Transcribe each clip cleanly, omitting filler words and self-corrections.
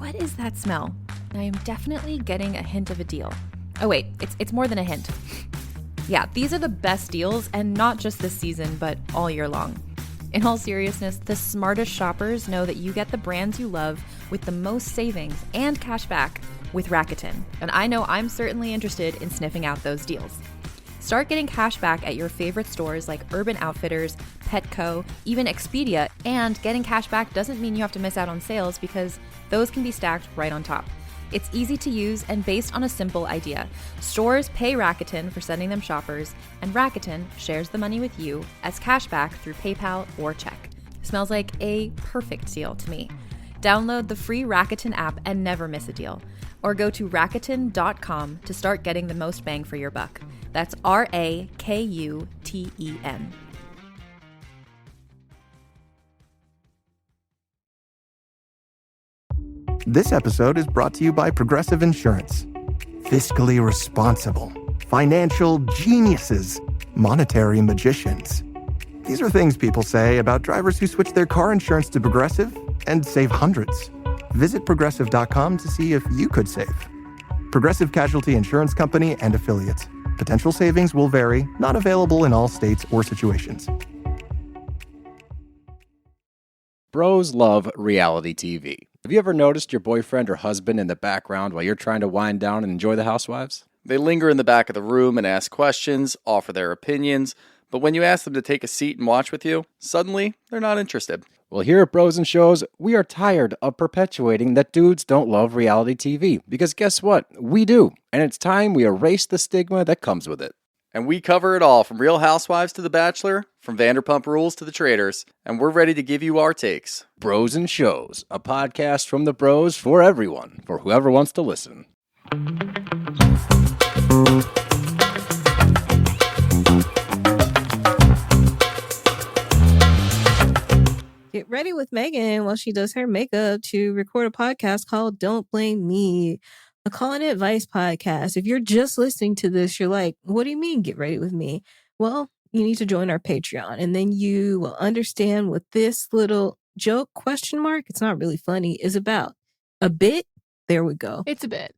what is that smell? I am definitely getting a hint of a deal. Oh wait, it's more than a hint. Yeah, these are the best deals, and not just this season, but all year long. In all seriousness, the smartest shoppers know that you get the brands you love with the most savings and cash back with Rakuten. And I know I'm certainly interested in sniffing out those deals. Start getting cash back at your favorite stores like Urban Outfitters, Petco, even Expedia, and getting cash back doesn't mean you have to miss out on sales because those can be stacked right on top. It's easy to use and based on a simple idea. Stores pay Rakuten for sending them shoppers, and Rakuten shares the money with you as cashback through PayPal or check. Smells like a perfect deal to me. Download the free Rakuten app and never miss a deal. Or go to Rakuten.com to start getting the most bang for your buck. That's Rakuten. This episode is brought to you by Progressive Insurance. Fiscally responsible, financial geniuses, monetary magicians. These are things people say about drivers who switch their car insurance to Progressive and save hundreds. Visit Progressive.com to see if you could save. Progressive Casualty Insurance Company and Affiliates. Potential savings will vary, not available in all states or situations. Bros love reality TV. Have you ever noticed your boyfriend or husband in the background while you're trying to wind down and enjoy the Housewives? They linger in the back of the room and ask questions, offer their opinions, but when you ask them to take a seat and watch with you, suddenly they're not interested. Well, here at Bros and Shows, we are tired of perpetuating that dudes don't love reality TV. Because guess what? We do. And it's time we erase the stigma that comes with it. And we cover it all, from Real Housewives to The Bachelor, from Vanderpump Rules to The Traitors, and we're ready to give you our takes. Bros and Shows, a podcast from the bros for everyone, for whoever wants to listen. Get ready with Megan while she does her makeup to record a podcast called Don't Blame Me, a call and advice podcast. If you're just listening to this, you're like, what do you mean get ready with me? Well, you need to join our Patreon, and then you will understand what this little joke question mark, it's not really funny, is about. A bit? There we go. It's a bit.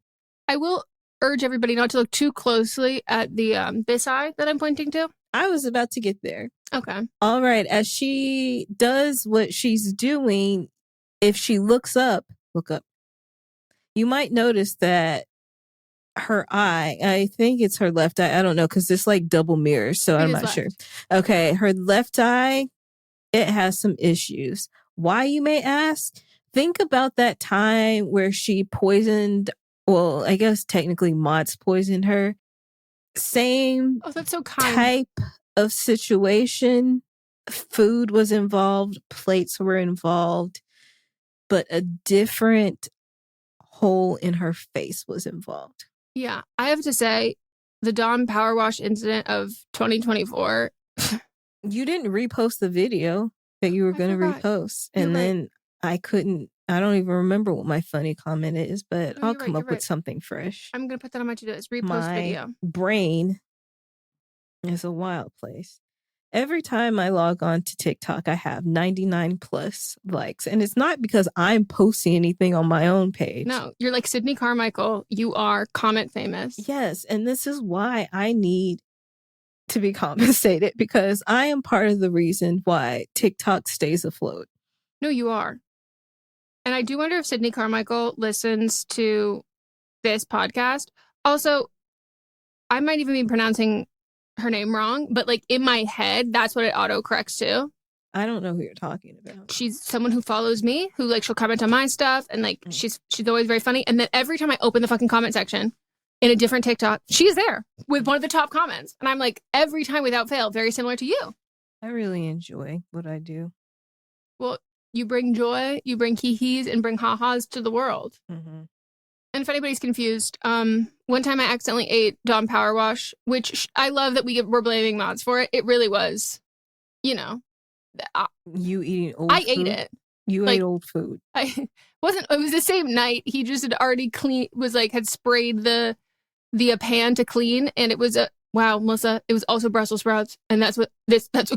I will urge everybody not to look too closely at the this eye that I'm pointing to. I was about to get there. Okay. All right. As she does what she's doing, if she look up, you might notice that her eye, I think it's her left eye. I don't know, because it's like double mirrors, so I'm not sure. Okay. Her left eye, it has some issues. Why, you may ask? Think about that time where she poisoned, well, I guess technically Mott's poisoned her. Same that's so kind. Type of situation. Food was involved, plates were involved, but a different hole in her face was involved. Yeah, I have to say, the Dawn Power Wash incident of 2024. You didn't repost the video that you were going to repost. And then I don't even remember what my funny comment is, but I'll come up with something fresh. I'm going to put that on my to-do list. Repost video. My brain is a wild place. Every time I log on to TikTok, I have 99 plus likes. And it's not because I'm posting anything on my own page. No, you're like Sydney Carmichael. You are comment famous. Yes. And this is why I need to be compensated, because I am part of the reason why TikTok stays afloat. No, you are. And I do wonder if Sydney Carmichael listens to this podcast. Also, I might even be pronouncing her name wrong, but like in my head, that's what it autocorrects to. I don't know who you're talking about. She's someone who follows me, who like she'll comment on my stuff, and like she's always very funny. And then every time I open the fucking comment section in a different TikTok, she's there with one of the top comments. And I'm like, every time without fail, very similar to you. I really enjoy what I do. Well, you bring joy, you bring hee-hees, and bring ha-has to the world. Mm-hmm. And if anybody's confused, one time I accidentally ate Dawn Power Wash, which I love that we're blaming mods for it. It really was, you know. You eating old food? I ate it. You ate old food. It was the same night. He just had already had sprayed the pan to clean, and it was wow, Melissa, it was also Brussels sprouts, and that's what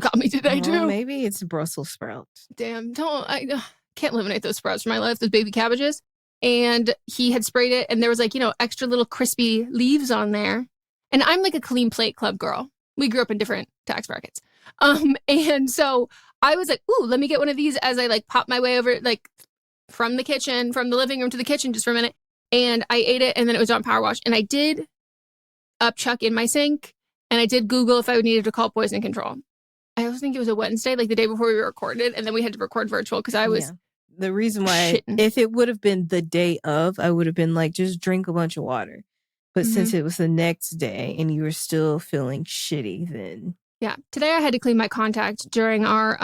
got me today too. Maybe it's Brussels sprouts. Damn, I can't eliminate those sprouts from my life, those baby cabbages. and he had sprayed it, and there was like, extra little crispy leaves on there. And I'm like a clean plate club girl. We grew up in different tax brackets. And so I was like, ooh, let me get one of these as I like pop my way over, like from the living room to the kitchen just for a minute. And I ate it, and then it was on power wash. And I did upchuck in my sink, and I did Google if I needed to call poison control. I also think it was a Wednesday, like the day before we recorded, and then we had to record virtual because I was... Yeah. The reason why, shitting. if it would have been the day of, I would have been like, just drink a bunch of water. But since it was the next day and you were still feeling shitty, then... Yeah. Today I had to clean my contact during our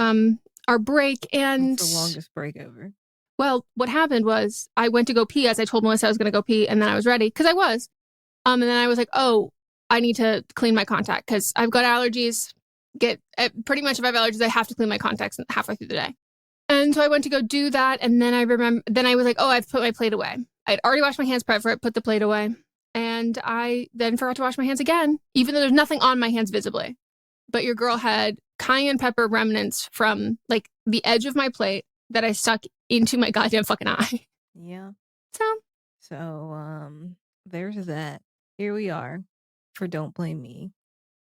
break, and... It's the longest break ever. Well, what happened was I went to go pee, as I told Melissa I was going to go pee, and then I was ready, because I was. And then I was like, oh, I need to clean my contact, because I've got allergies. Pretty much if I have allergies, I have to clean my contacts halfway through the day. And so I went to go do that, and then I was like, oh, I've put my plate away. I'd already washed my hands, prepped for it, put the plate away. And I then forgot to wash my hands again, even though there's nothing on my hands visibly. But your girl had cayenne pepper remnants from like the edge of my plate that I stuck into my goddamn fucking eye. Yeah. So there's that. Here we are for Don't Blame Me.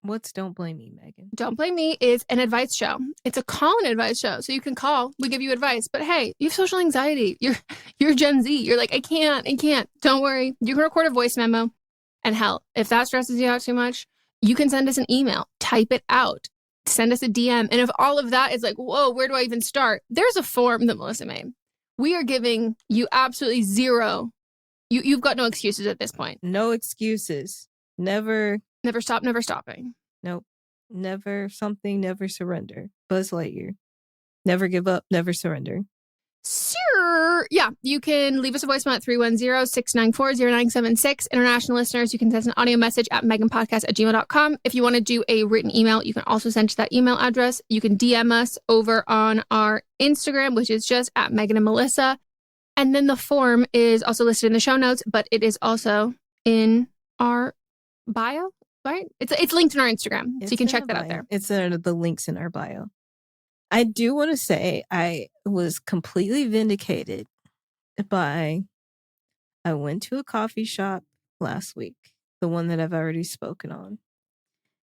What's Don't Blame Me, Megan? Don't Blame Me is an advice show. It's a call-in advice show. So you can call. We give you advice. But hey, you have social anxiety. You're Gen Z. You're like, I can't. Don't worry. You can record a voice memo. And hell, if that stresses you out too much, you can send us an email. Type it out. Send us a DM. And if all of that is like, whoa, where do I even start? There's a form that Melissa made. We are giving you absolutely zero. You've got no excuses at this point. No excuses. Never stop, never stopping. Nope. Never something, never surrender. Buzz Lightyear. Never give up, never surrender. Sure. Yeah, you can leave us a voicemail at 310-694-0976. International listeners, you can send an audio message at meghanpodcast@gmail.com. If you want to do a written email, you can also send to that email address. You can DM us over on our Instagram, which is just at Meghan and Melisa. And then the form is also listed in the show notes, but it is also in our bio, right? It's linked in our Instagram, so you can check that out there. It's the links in our bio. I do want to say I was completely vindicated I went to a coffee shop last week, the one that I've already spoken on,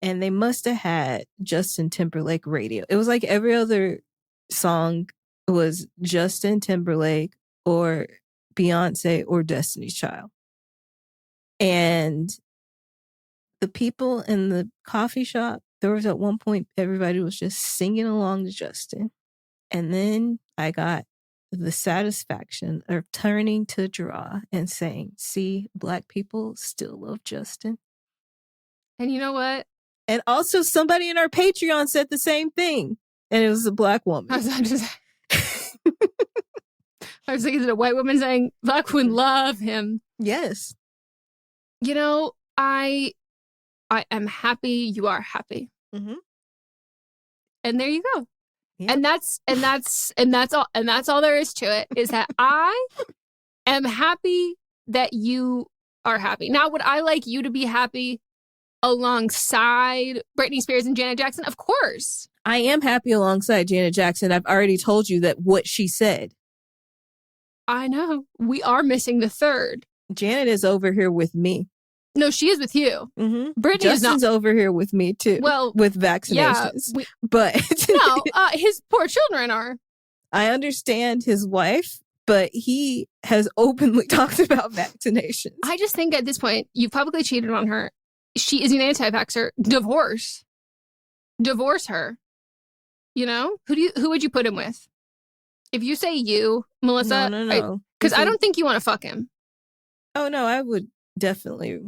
and they must have had Justin Timberlake radio. It was like every other song was Justin Timberlake or Beyonce or Destiny's Child. And the people in the coffee shop, there was at one point, everybody was just singing along to Justin. And then I got the satisfaction of turning to Draw and saying, see, Black people still love Justin. And you know what? And also somebody in our Patreon said the same thing. And it was a Black woman. I was like, is it a white woman saying, Black women love him? Yes. You know, I am happy you are happy. Mm-hmm. And there you go. Yeah. And that's all there is to it, is that I am happy that you are happy. Now, would I like you to be happy alongside Britney Spears and Janet Jackson? Of course. I am happy alongside Janet Jackson. I've already told you that what she said. I know. We are missing the third. Janet is over here with me. No, she is with you. Mm-hmm. Brittany Justin's is not over here with me too. Well, with vaccinations, yeah, but no, his poor children are. I understand his wife, but he has openly talked about vaccinations. I just think at this point, you've publicly cheated on her. She is an anti-vaxxer. Divorce her. You know, who would you put him with? If you say you, Melissa, no, because I don't think you want to fuck him. Oh no, I would definitely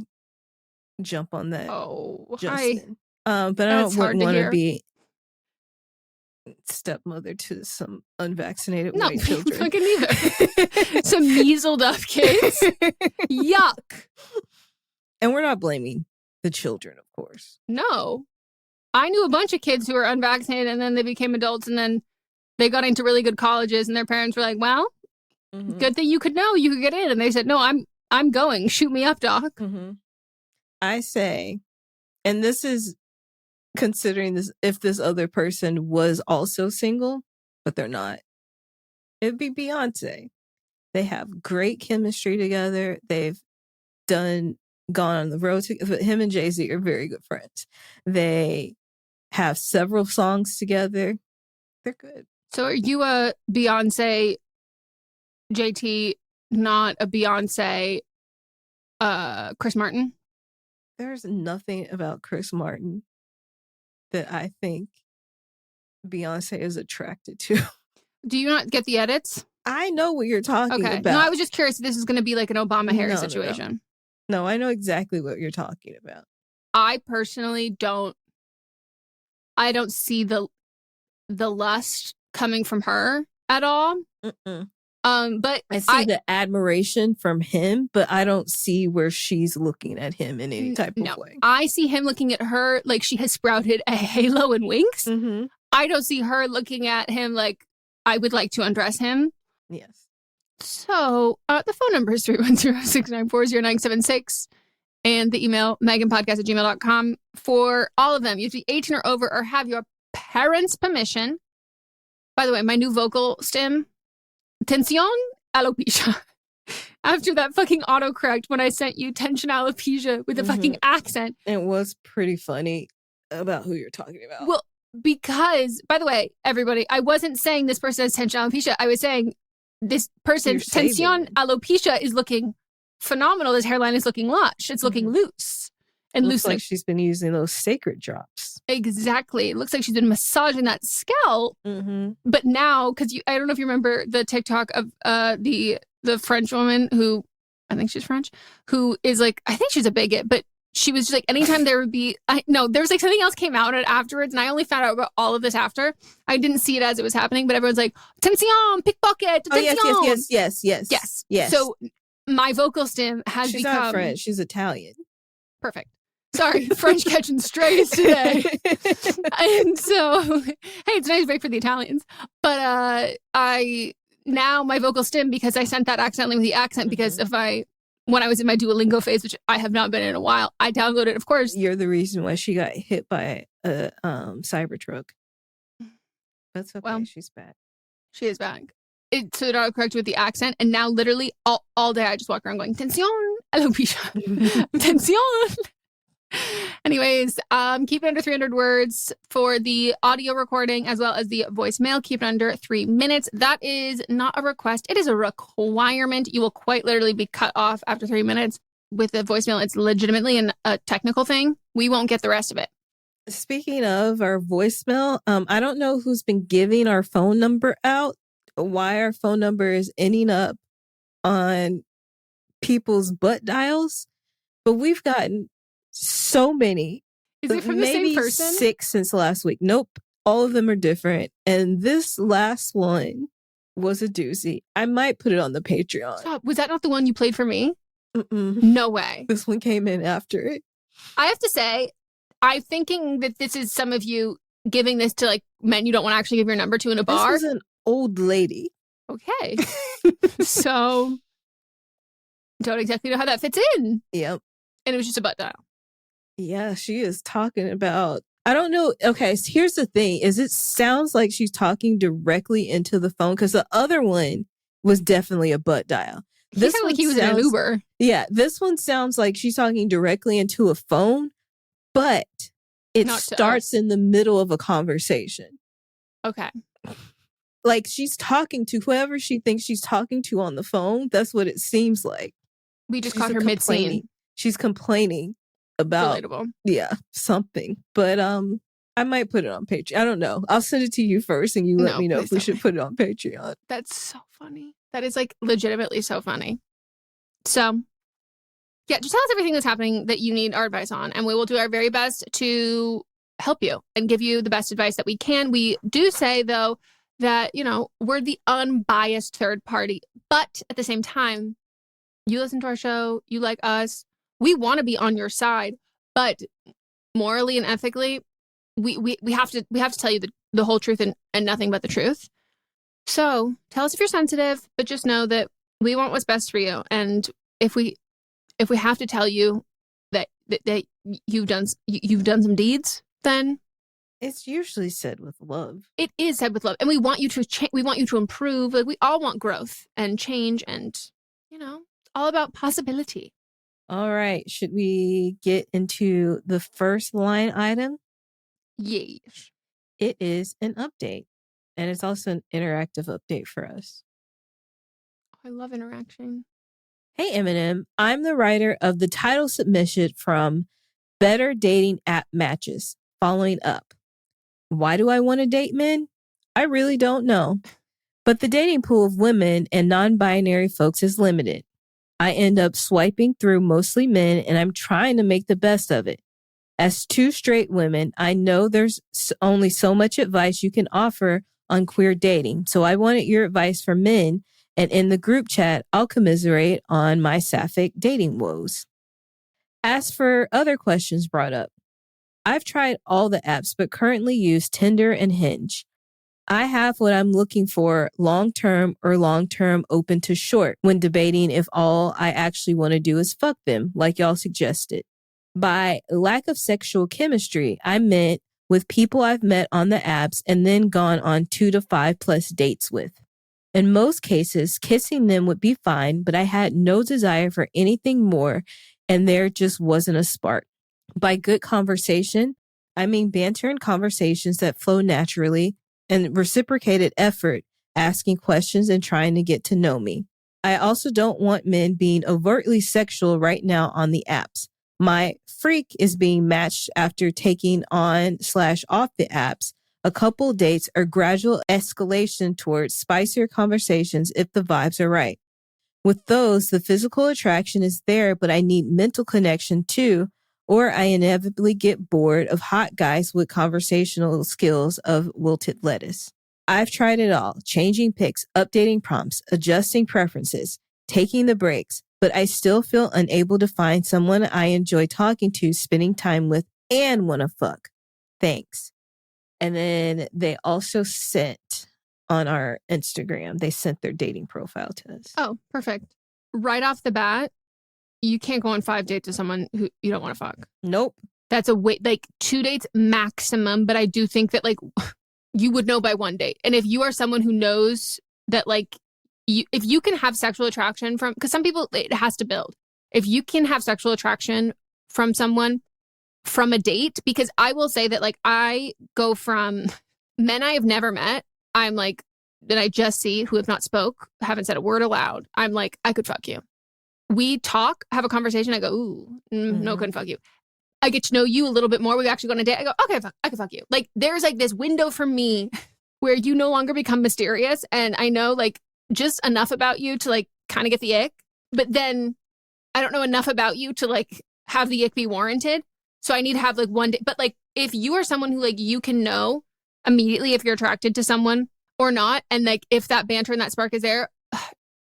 jump on that. Oh, Justin. But I don't want to be stepmother to some unvaccinated white children. No, fucking neither. Some measled up kids. Yuck. And we're not blaming the children, of course. No. I knew a bunch of kids who were unvaccinated and then they became adults and then they got into really good colleges and their parents were like, well, good thing you could know you could get in. And they said, no, I'm going. Shoot me up, doc. Mm-hmm. I say, and this is considering this, if this other person was also single, but they're not, it'd be Beyonce. They have great chemistry together. They've gone on the road together. Him and Jay-Z are very good friends. They have several songs together. They're good. So are you a Beyonce JT, not a Beyonce Chris Martin? There's nothing about Chris Martin that I think Beyonce is attracted to. Do you not get the edits? I know what you're talking Okay. about. No, I was just curious if this is going to be like an Obama-Harris situation. No, I know exactly what you're talking about. I personally don't see the lust coming from her at all. Mm-mm. But I see the admiration from him, but I don't see where she's looking at him in any type of way. I see him looking at her like she has sprouted a halo and wings. Mm-hmm. I don't see her looking at him like I would like to undress him. Yes. So the phone number is 310-694-0976 and the email meghanpodcast@gmail.com. For all of them, you have to be 18 or over or have your parents' permission. By the way, my new vocal stim, tension alopecia. After that fucking autocorrect when I sent you tension alopecia with a fucking accent. It was pretty funny about who you're talking about. Well, because, by the way, everybody, I wasn't saying this person has tension alopecia. I was saying this person's tension alopecia is looking phenomenal. His hairline is looking lush. It's looking loose. And looks like she's been using those sacred drops. Exactly. It looks like she's been massaging that scalp. Mm-hmm. But now, because I don't know if you remember the TikTok of the French woman who, I think she's French, who is like, I think she's a bigot, but she was just like, anytime there would be, there was like something else came out afterwards, and I only found out about all of this after. I didn't see it as it was happening, but everyone's like, tension, pickpocket, tension. Oh, yes. So my vocal stim has she's become... not French, she's Italian. Perfect. Sorry, French catching strays today. And so, hey, it's a nice break for the Italians. But now my vocal stim, because I sent that accidentally with the accent, because when I was in my Duolingo phase, which I have not been in a while, I downloaded, of course. You're the reason why she got hit by a Cybertruck. That's okay, well, she's back. She is back. So it autocorrected with the accent, and now literally all day I just walk around going, tension, alopecia, tension. Anyways, keep it under 300 words for the audio recording as well as the voicemail. Keep it under 3 minutes. That is not a request. It is a requirement. You will quite literally be cut off after 3 minutes. With the voicemail, it's legitimately a technical thing. We won't get the rest of it. Speaking of our voicemail, I don't know who's been giving our phone number out, why our phone number is ending up on people's butt dials, but we've gotten so many. Is it from the same person? Maybe 6 since last week. Nope. All of them are different. And this last one was a doozy. I might put it on the Patreon. Stop. Was that not the one you played for me? Mm-mm. No way. This one came in after it. I have to say, I'm thinking that this is some of you giving this to like men you don't want to actually give your number to in a bar. This is an old lady. Okay. So, don't exactly know how that fits in. Yep. And it was just a butt dial. Yeah, she is talking about, I don't know. Okay, so here's the thing, is it sounds like she's talking directly into the phone, because the other one was definitely a butt dial. He sounded like he was in an Uber. Yeah, this one sounds like she's talking directly into a phone, but it starts in the middle of a conversation. Okay. Like she's talking to whoever she thinks she's talking to on the phone. That's what it seems like. We just caught her mid-scene. She's complaining about something. But I might put it on Patreon. I don't know. I'll send it to you first and you let me know if we should put it on Patreon. That's so funny. That is like legitimately so funny. So yeah, just tell us everything that's happening that you need our advice on, and we will do our very best to help you and give you the best advice that we can. We do say though that, we're the unbiased third party, but at the same time, you listen to our show, you like us, we want to be on your side, but morally and ethically, we have to tell you the whole truth and nothing but the truth. So tell us if you're sensitive, but just know that we want what's best for you. And if we have to tell you that you've done some deeds, then It's usually said with love. It is said with love, and we want you to we want you to improve. Like we all want growth and change, and all about possibility. All right. Should we get into the first line item? Yes. It is an update, and it's also an interactive update for us. I love interaction. Hey, Eminem. I'm the writer of the title submission from Better Dating App Matches. Following up. Why do I want to date men? I really don't know. But the dating pool of women and non-binary folks is limited. I end up swiping through mostly men, and I'm trying to make the best of it. As two straight women, I know there's only so much advice you can offer on queer dating. So I wanted your advice for men, and in the group chat, I'll commiserate on my sapphic dating woes. As for other questions brought up, I've tried all the apps, but currently use Tinder and Hinge. I have what I'm looking for, long-term or long-term open to short, when debating if all I actually want to do is fuck them, like y'all suggested. By lack of sexual chemistry, I meant with people I've met on the apps and then gone on 2 to 5+ dates with. In most cases, kissing them would be fine, but I had no desire for anything more, and there just wasn't a spark. By good conversation, I mean banter and conversations that flow naturally and reciprocated effort, asking questions and trying to get to know me. I also don't want men being overtly sexual right now on the apps. My freak is being matched after taking on/off the apps, a couple dates or gradual escalation towards spicier conversations if the vibes are right. With those, the physical attraction is there, but I need mental connection too, or I inevitably get bored of hot guys with conversational skills of wilted lettuce. I've tried it all, changing pics, updating prompts, adjusting preferences, taking the breaks, but I still feel unable to find someone I enjoy talking to, spending time with, and want to fuck. Thanks. And then they also sent on our Instagram, they sent their dating profile to us. Oh, perfect. Right off the bat, you can't go on 5 dates with someone who you don't want to fuck. Nope. That's a wait, like 2 dates maximum. But I do think that like you would know by 1 date. And if you are someone who knows that like if you can have sexual attraction from, because some people, it has to build. If you can have sexual attraction from someone from a date, because I will say that like I go from men I have never met, I'm like, that I just see who have not spoke, haven't said a word aloud. I'm like, I could fuck you. We talk, have a conversation. I go, ooh, no, couldn't fuck you. I get to know you a little bit more. We actually go on a date. I go, okay, I can fuck you. Like, there's like this window for me where you no longer become mysterious. And I know like just enough about you to like kind of get the ick. But then I don't know enough about you to like have the ick be warranted. So I need to have like 1 day. But like, if you are someone who like you can know immediately if you're attracted to someone or not, and like if that banter and that spark is there,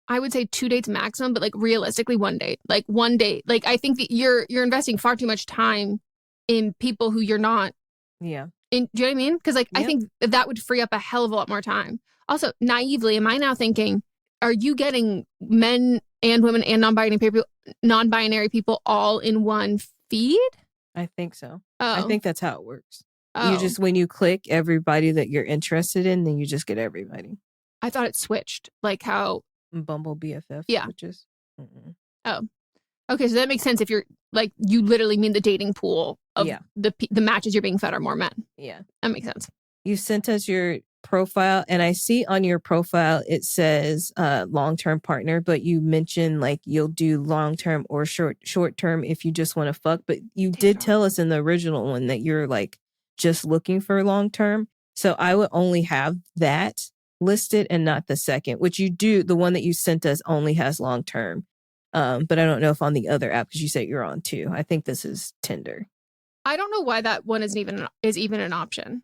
I would say 2 dates maximum, but like realistically 1 date. Like 1 date. Like I think that you're investing far too much time in people who you're not. Yeah. Do you know what I mean? Because like I think that would free up a hell of a lot more time. Also, naively, am I now thinking, are you getting men and women and non-binary people all in one feed? I think so. Oh. I think that's how it works. Oh. You just, when you click everybody that you're interested in, then you just get everybody. I thought it switched. Like how Bumble BFF switches. Oh. Okay, so that makes sense if you're like, you literally mean the dating pool of the matches you're being fed are more men. Yeah. That makes sense. You sent us your profile, and I see on your profile it says long-term partner, but you mentioned like you'll do long-term or short-term if you just want to fuck. But you did tell us in the original one that you're like just looking for long-term. So I would only have that listed and not the second, which you do. The one that you sent us only has long-term. But I don't know if on the other app, because you said you're on 2. I think this is Tinder. I don't know why that one is even an option.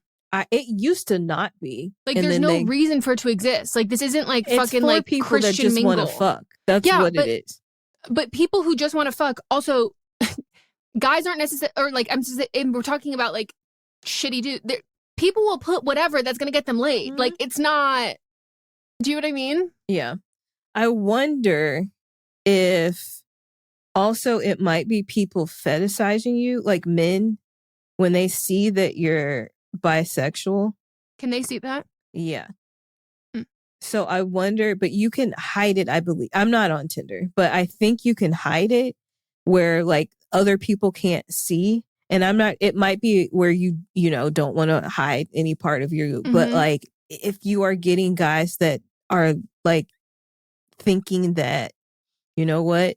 It used to not be. Like, there's no reason for it to exist. Like, this isn't like it's fucking for like people Christian that just mingle. want to fuck. That's what it is. But people who just want to fuck also, guys aren't necessarily, or like and we're talking about like shitty dude. People will put whatever that's gonna get them laid. Mm-hmm. Like, it's not. Do you know what I mean? Yeah. I wonder if also it might be people fetishizing you, like men, when they see that you're bisexual. Can they see that? Yeah. Hmm. So I wonder, but you can hide it, I believe. I'm not on Tinder, but I think you can hide it where like other people can't see. And I'm not, it might be where you know, don't want to hide any part of you. But Mhm. like if you are getting guys that are like thinking that, you know what,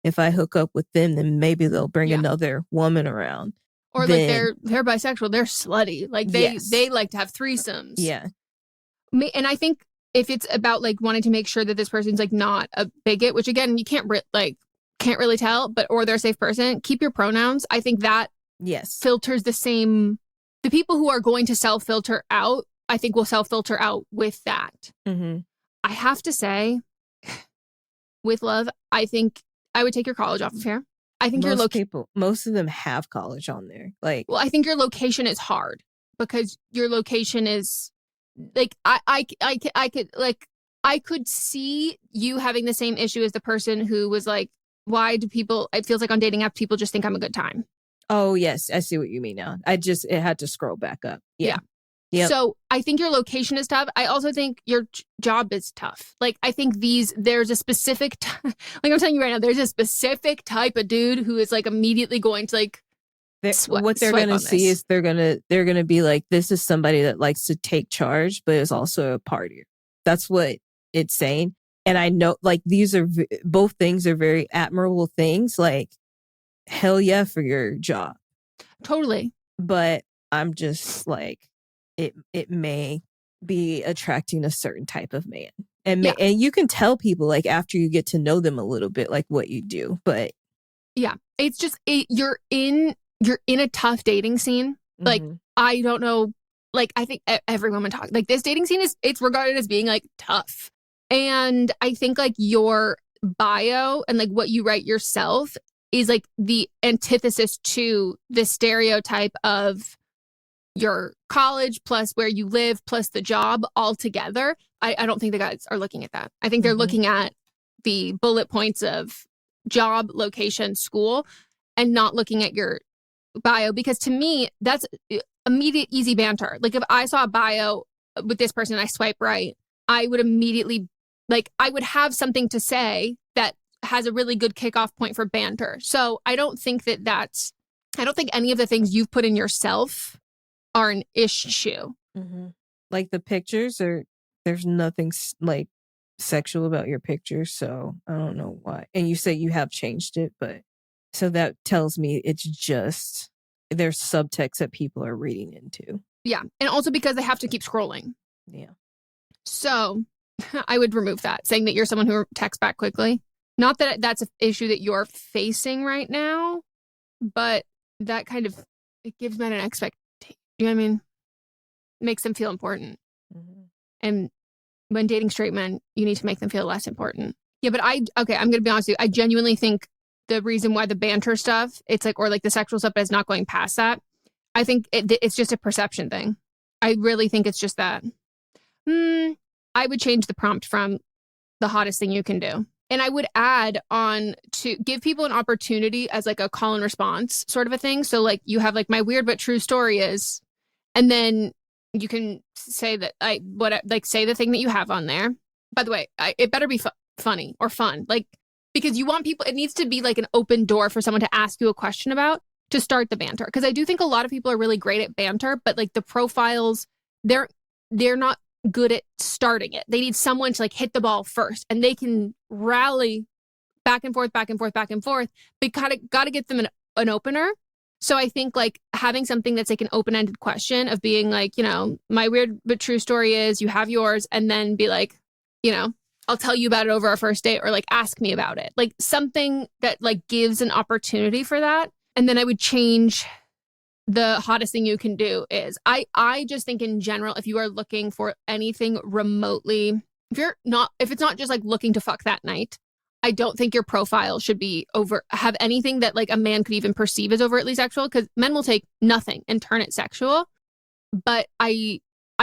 if I hook up with them, then maybe they'll bring Yeah. another woman around. Or like they're bisexual, they're slutty. Like Yes. they like to have threesomes. Yeah. And I think if it's about like wanting to make sure that this person's like not a bigot, which again you can't really tell, but or they're a safe person, keep your pronouns. I think that Yes. filters the same. The people who are going to self-filter out, I think will self-filter out with that. Mm-hmm. I have to say, with love, I think I would take your college off of here. I think most of them have college on there. Like, well, I think your location is hard because your location is like I could see you having the same issue as the person who was like, why do people? It feels like on dating apps people just think I'm a good time. Oh yes, I see what you mean now. It had to scroll back up. Yeah. Yep. So I think your location is tough. I also think your job is tough. Like I think there's a specific, like I'm telling you right now, there's a specific type of dude who is like immediately going to like, what they're going to see is they're going to be like, this is somebody that likes to take charge, but is also a partier. That's what it's saying. And I know like these are both things are very admirable things. Like hell yeah for your job. Totally. But I'm just like, it may be attracting a certain type of man. And and you can tell people like after you get to know them a little bit, like what you do. But yeah, it's just you're in a tough dating scene. Like I don't know, like I think every woman talks like this dating scene it's regarded as being like tough. And I think like your bio and like what you write yourself is like the antithesis to the stereotype of your college plus where you live plus the job all together. I don't think the guys are looking at that. I think they're looking at the bullet points of job, location, school, and not looking at your bio. Because to me, that's immediate, easy banter. Like if I saw a bio with this person and I swipe right, I would immediately, like I would have something to say that has a really good kickoff point for banter. So I don't think I don't think any of the things you've put in yourself are an issue. Like the pictures there's nothing like sexual about your pictures, so I don't know why. And you say you have changed it, but so that tells me it's just there's subtext that people are reading into. Yeah, and also because they have to keep scrolling. Yeah. So I would remove that, saying that you're someone who texts back quickly. Not that that's an issue that you're facing right now, but that kind of it gives men an expectation. You know what I mean? Makes them feel important. And when dating straight men, you need to make them feel less important. Yeah, but I'm going to be honest with you. I genuinely think the reason why the banter stuff, it's like, or like the sexual stuff is not going past that. I think it's just a perception thing. I really think it's just that. I would change the prompt from the hottest thing you can do. And I would add on to give people an opportunity as like a call and response sort of a thing. So like you have like my weird but true story is, and then you can say that say the thing that you have on there. By the way, it better be funny or fun, like because you want people. It needs to be like an open door for someone to ask you a question about to start the banter. Because I do think a lot of people are really great at banter, but like the profiles, they're not good at starting it. They need someone to like hit the ball first, and they can rally back and forth, back and forth, back and forth. But got to get them an opener. So I think like having something that's like an open-ended question of being like, you know, my weird but true story is you have yours, and then be like, you know, I'll tell you about it over our first date, or like ask me about it. Like something that like gives an opportunity for that. And then I would change the hottest thing you can do is I just think in general, if you are looking for anything remotely, if it's not just like looking to fuck that night, I don't think your profile should be have anything that like a man could even perceive as overtly sexual, because men will take nothing and turn it sexual. But I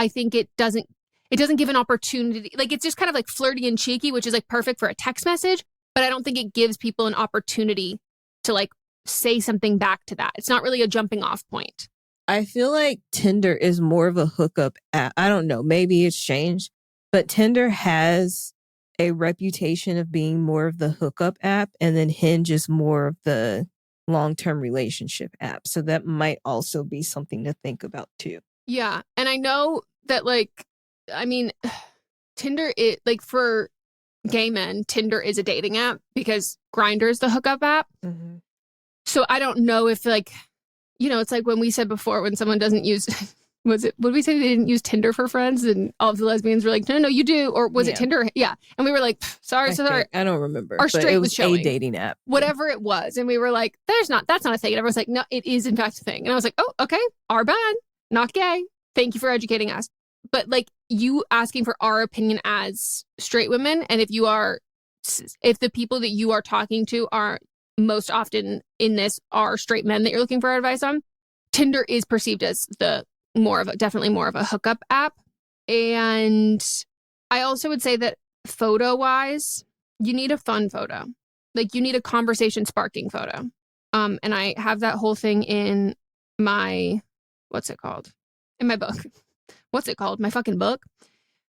think it doesn't give an opportunity. Like it's just kind of like flirty and cheeky, which is like perfect for a text message. But I don't think it gives people an opportunity to like say something back to that. It's not really a jumping off point. I feel like Tinder is more of a hookup app. I don't know. Maybe it's changed, but Tinder has a reputation of being more of the hookup app, and then Hinge is more of the long-term relationship app. So that might also be something to think about too. Yeah. And I know that, Tinder is like, for gay men, Tinder is a dating app because Grindr is the hookup app. Mm-hmm. So I don't know if, it's like when we said before, when someone doesn't use, would we say they didn't use Tinder for friends? And all of the lesbians were like, no, you do. Or was it Tinder? Yeah. And we were like, sorry. I don't remember. Our straight was showing. A dating app. Whatever it was. And we were like, that's not a thing. And everyone's like, no, it is in fact a thing. And I was like, oh, okay. Our bad. Not gay. Thank you for educating us. But you asking for our opinion as straight women, and if the people that you are talking to are most often in this are straight men that you're looking for advice on, Tinder is perceived as definitely more of a hookup app. And I also would say that photo-wise, you need a fun photo. You need a conversation-sparking photo. And I have that whole thing in my, what's it called? In my book. What's it called? My fucking book.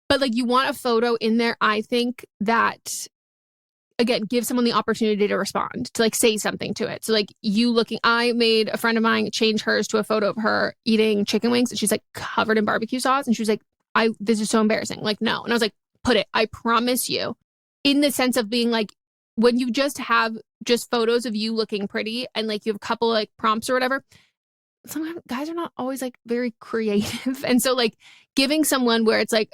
But you want a photo in there, I think, that, again, give someone the opportunity to respond, to say something to it. So I made a friend of mine change hers to a photo of her eating chicken wings, and she's covered in barbecue sauce. And she was like, this is so embarrassing. No. And I was like, put it, I promise you, in the sense of being when you just have photos of you looking pretty and you have a couple prompts or whatever, sometimes guys are not always very creative. And so giving someone where it's an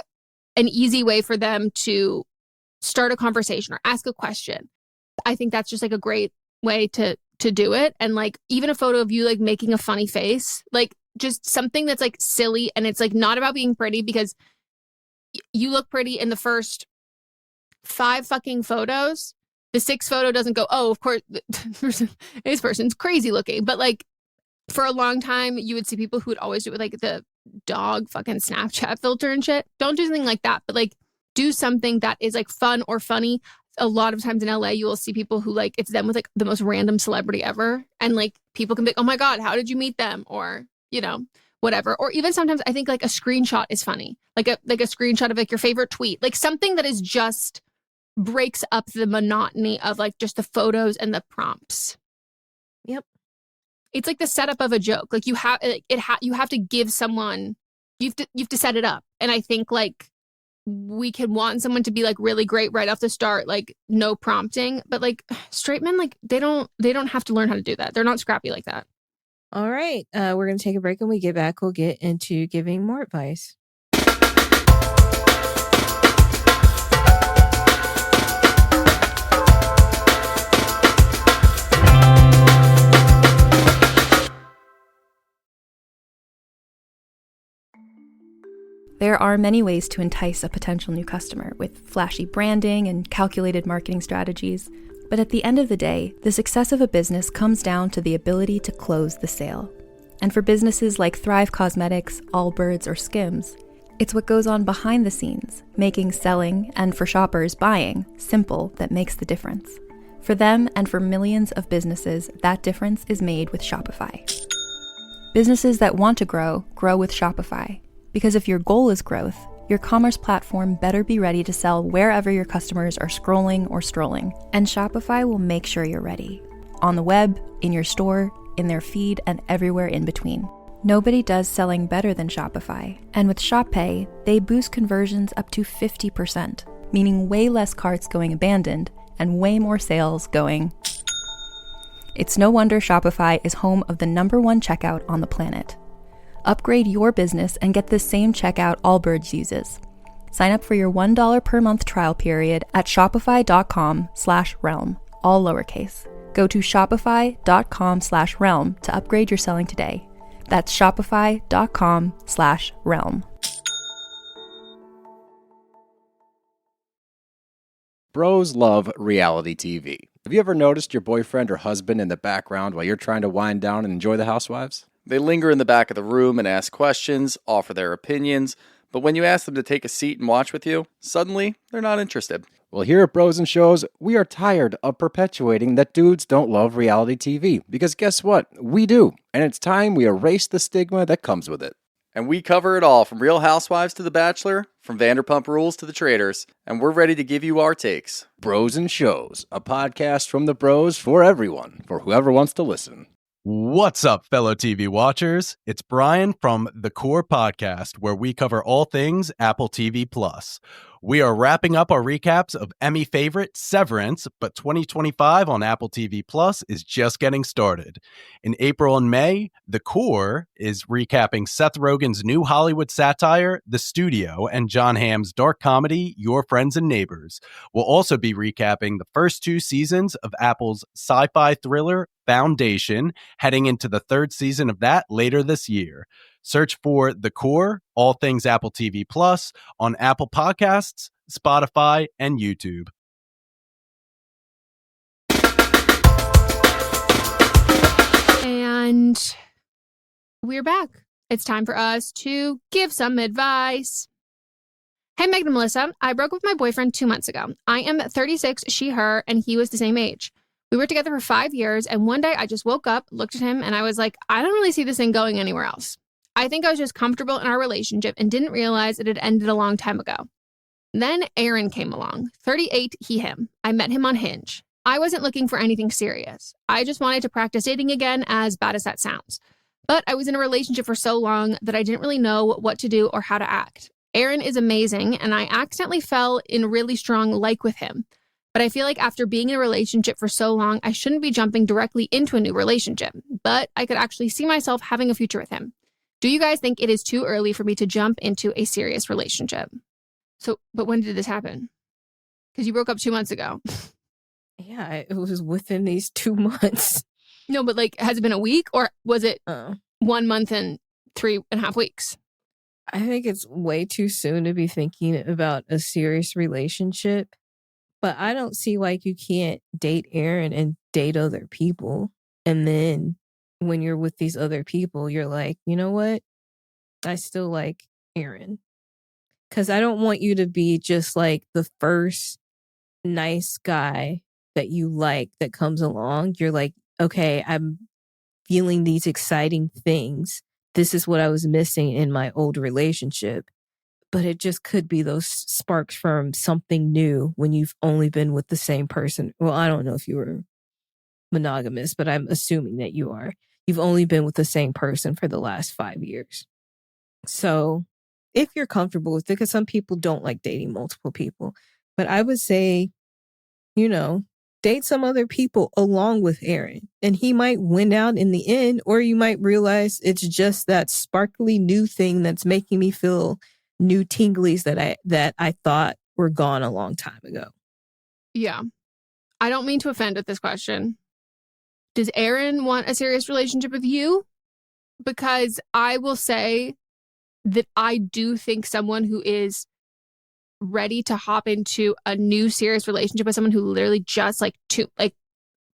easy way for them to start a conversation or ask a question, I think that's just a great way to do it. And even a photo of you making a funny face, just something that's silly, and it's not about being pretty, because you look pretty in the first 5 fucking photos. The 6th photo doesn't go, oh, of course this person's crazy looking. But for a long time, you would see people who would always do it with the dog fucking Snapchat filter and shit. Don't do something like that, but do something that is fun or funny. A lot of times in LA, you will see people who it's them with the most random celebrity ever. And people can be, oh my God, how did you meet them? Or, whatever. Or even sometimes I think a screenshot is funny. A screenshot of your favorite tweet. Something that is just breaks up the monotony of just the photos and the prompts. Yep. It's the setup of a joke. You have to give someone, you have to set it up. And I think we can want someone to be really great right off the start, no prompting, but straight men, they don't have to learn how to do that. They're not scrappy like that. All right. We're going to take a break. When we get back, we'll get into giving more advice. There are many ways to entice a potential new customer with flashy branding and calculated marketing strategies. But at the end of the day, the success of a business comes down to the ability to close the sale. And for businesses like Thrive Cosmetics, Allbirds, or Skims, it's what goes on behind the scenes, making selling, and for shoppers, buying, simple, that makes the difference. For them and for millions of businesses, that difference is made with Shopify. Businesses that want to grow with Shopify. Because if your goal is growth, your commerce platform better be ready to sell wherever your customers are scrolling or strolling. And Shopify will make sure you're ready. On the web, in your store, in their feed, and everywhere in between. Nobody does selling better than Shopify. And with Shop Pay, they boost conversions up to 50%, meaning way less carts going abandoned and way more sales going. It's no wonder Shopify is home of the #1 checkout on the planet. Upgrade your business and get the same checkout Allbirds uses. Sign up for your $1 per month trial period at shopify.com/realm, all lowercase. Go to shopify.com/realm to upgrade your selling today. That's shopify.com/realm. Bros love reality TV. Have you ever noticed your boyfriend or husband in the background while you're trying to wind down and enjoy The Housewives? They linger in the back of the room and ask questions, offer their opinions, But when you ask them to take a seat and watch with you, suddenly they're not interested. Well, here at Bros and Shows, we are tired of perpetuating that dudes don't love reality TV. Because guess what? We do. And it's time we erase the stigma that comes with it. And we cover it all, from Real Housewives to The Bachelor, from Vanderpump Rules to The Traitors, and we're ready to give you our takes. Bros and Shows, a podcast from the bros for everyone, for whoever wants to listen. What's up, fellow TV watchers? It's Brian from The Core Podcast, where we cover all things Apple TV+. We are wrapping up our recaps of Emmy favorite Severance, but 2025 on Apple TV Plus is just getting started. In April and May, The Core is recapping Seth Rogen's new Hollywood satire, The Studio, and Jon Hamm's dark comedy, Your Friends and Neighbors. We'll also be recapping the first 2 seasons of Apple's sci-fi thriller, Foundation, heading into the 3rd season of that later this year. Search for The Core, all things Apple TV Plus, on Apple Podcasts, Spotify, and YouTube. And we're back. It's time for us to give some advice. Hey, Meghan and Melisa. I broke up with my boyfriend 2 months ago. I am 36, she, her, and he was the same age. We were together for 5 years, and one day I just woke up, looked at him, and I was like, I don't really see this thing going anywhere else. I think I was just comfortable in our relationship and didn't realize it had ended a long time ago. Then Aaron came along, 38, he, him. I met him on Hinge. I wasn't looking for anything serious. I just wanted to practice dating again, as bad as that sounds. But I was in a relationship for so long that I didn't really know what to do or how to act. Aaron is amazing, and I accidentally fell in really strong like with him. But I feel like after being in a relationship for so long, I shouldn't be jumping directly into a new relationship. But I could actually see myself having a future with him. Do you guys think it is too early for me to jump into a serious relationship? But when did this happen? Because you broke up 2 months ago. Yeah, it was within these 2 months. No, but has it been a week, or was it 1 month and 3.5 weeks? I think it's way too soon to be thinking about a serious relationship. But I don't see why you can't date Aaron and date other people. And then when you're with these other people, you're like, you know what? I still like Aaron. Because I don't want you to be just like the first nice guy that you like that comes along. You're like, okay, I'm feeling these exciting things. This is what I was missing in my old relationship. But it just could be those sparks from something new when you've only been with the same person. Well, I don't know if you were monogamous, but I'm assuming that you are. You've only been with the same person for the last 5 years. So if you're comfortable with it, because some people don't like dating multiple people, but I would say, date some other people along with Aaron, and he might win out in the end, or you might realize it's just that sparkly new thing that's making me feel new tinglies that I thought were gone a long time ago. Yeah. I don't mean to offend with this question. Does Aaron want a serious relationship with you? Because I will say that I do think someone who is ready to hop into a new serious relationship with someone who literally just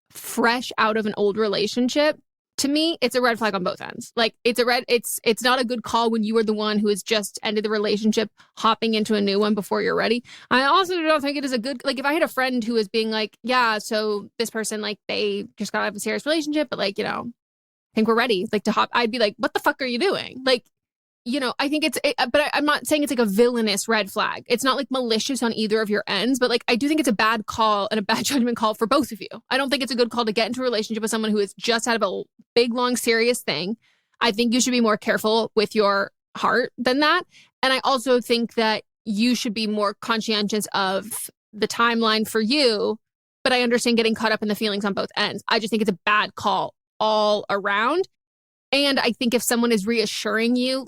fresh out of an old relationship, to me, it's a red flag on both ends. It's not a good call when you are the one who has just ended the relationship, hopping into a new one before you're ready. I also don't think it is a good, if I had a friend who was being like, yeah, so this person, they just got to have a serious relationship, but I think we're ready, to hop. I'd be like, what the fuck are you doing? I think but I'm not saying it's a villainous red flag. It's not malicious on either of your ends, but I do think it's a bad call and a bad judgment call for both of you. I don't think it's a good call to get into a relationship with someone who has just had a big, long, serious thing. I think you should be more careful with your heart than that. And I also think that you should be more conscientious of the timeline for you, but I understand getting caught up in the feelings on both ends. I just think it's a bad call all around. And I think if someone is reassuring you,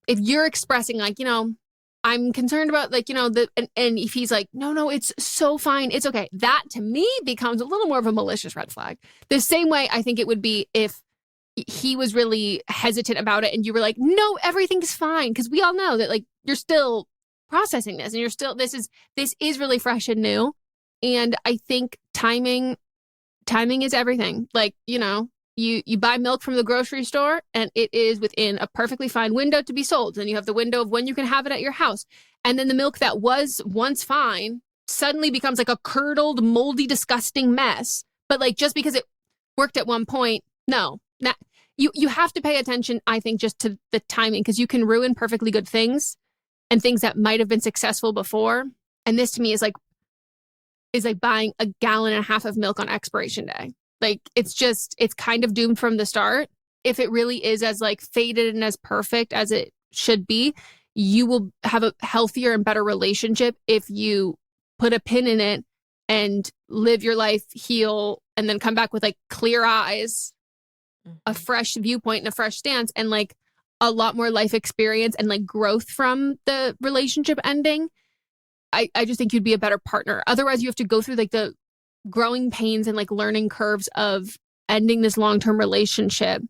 if you're expressing I'm concerned about and if he's like, no, it's so fine, it's okay, that to me becomes a little more of a malicious red flag. The same way I think it would be if he was really hesitant about it and you were like, no, everything's fine, because we all know that you're still processing this and you're still this is really fresh and new. And I think timing is everything. You buy milk from the grocery store and it is within a perfectly fine window to be sold. Then you have the window of when you can have it at your house. And then the milk that was once fine suddenly becomes like a curdled, moldy, disgusting mess. But like just because it worked at one point, no. You have to pay attention, I think, just to the timing, because you can ruin perfectly good things and things that might have been successful before. And this to me is like buying a gallon and a half of milk on expiration day. Like it's kind of doomed from the start. If it really is as like faded and as perfect as it should be, you will have a healthier and better relationship if you put a pin in it and live your life, heal, and then come back with like clear eyes, a fresh viewpoint and a fresh stance, and like a lot more life experience and like growth from the relationship ending. I just think you'd be a better partner. Otherwise, you have to go through like the growing pains and like learning curves of ending this long-term relationship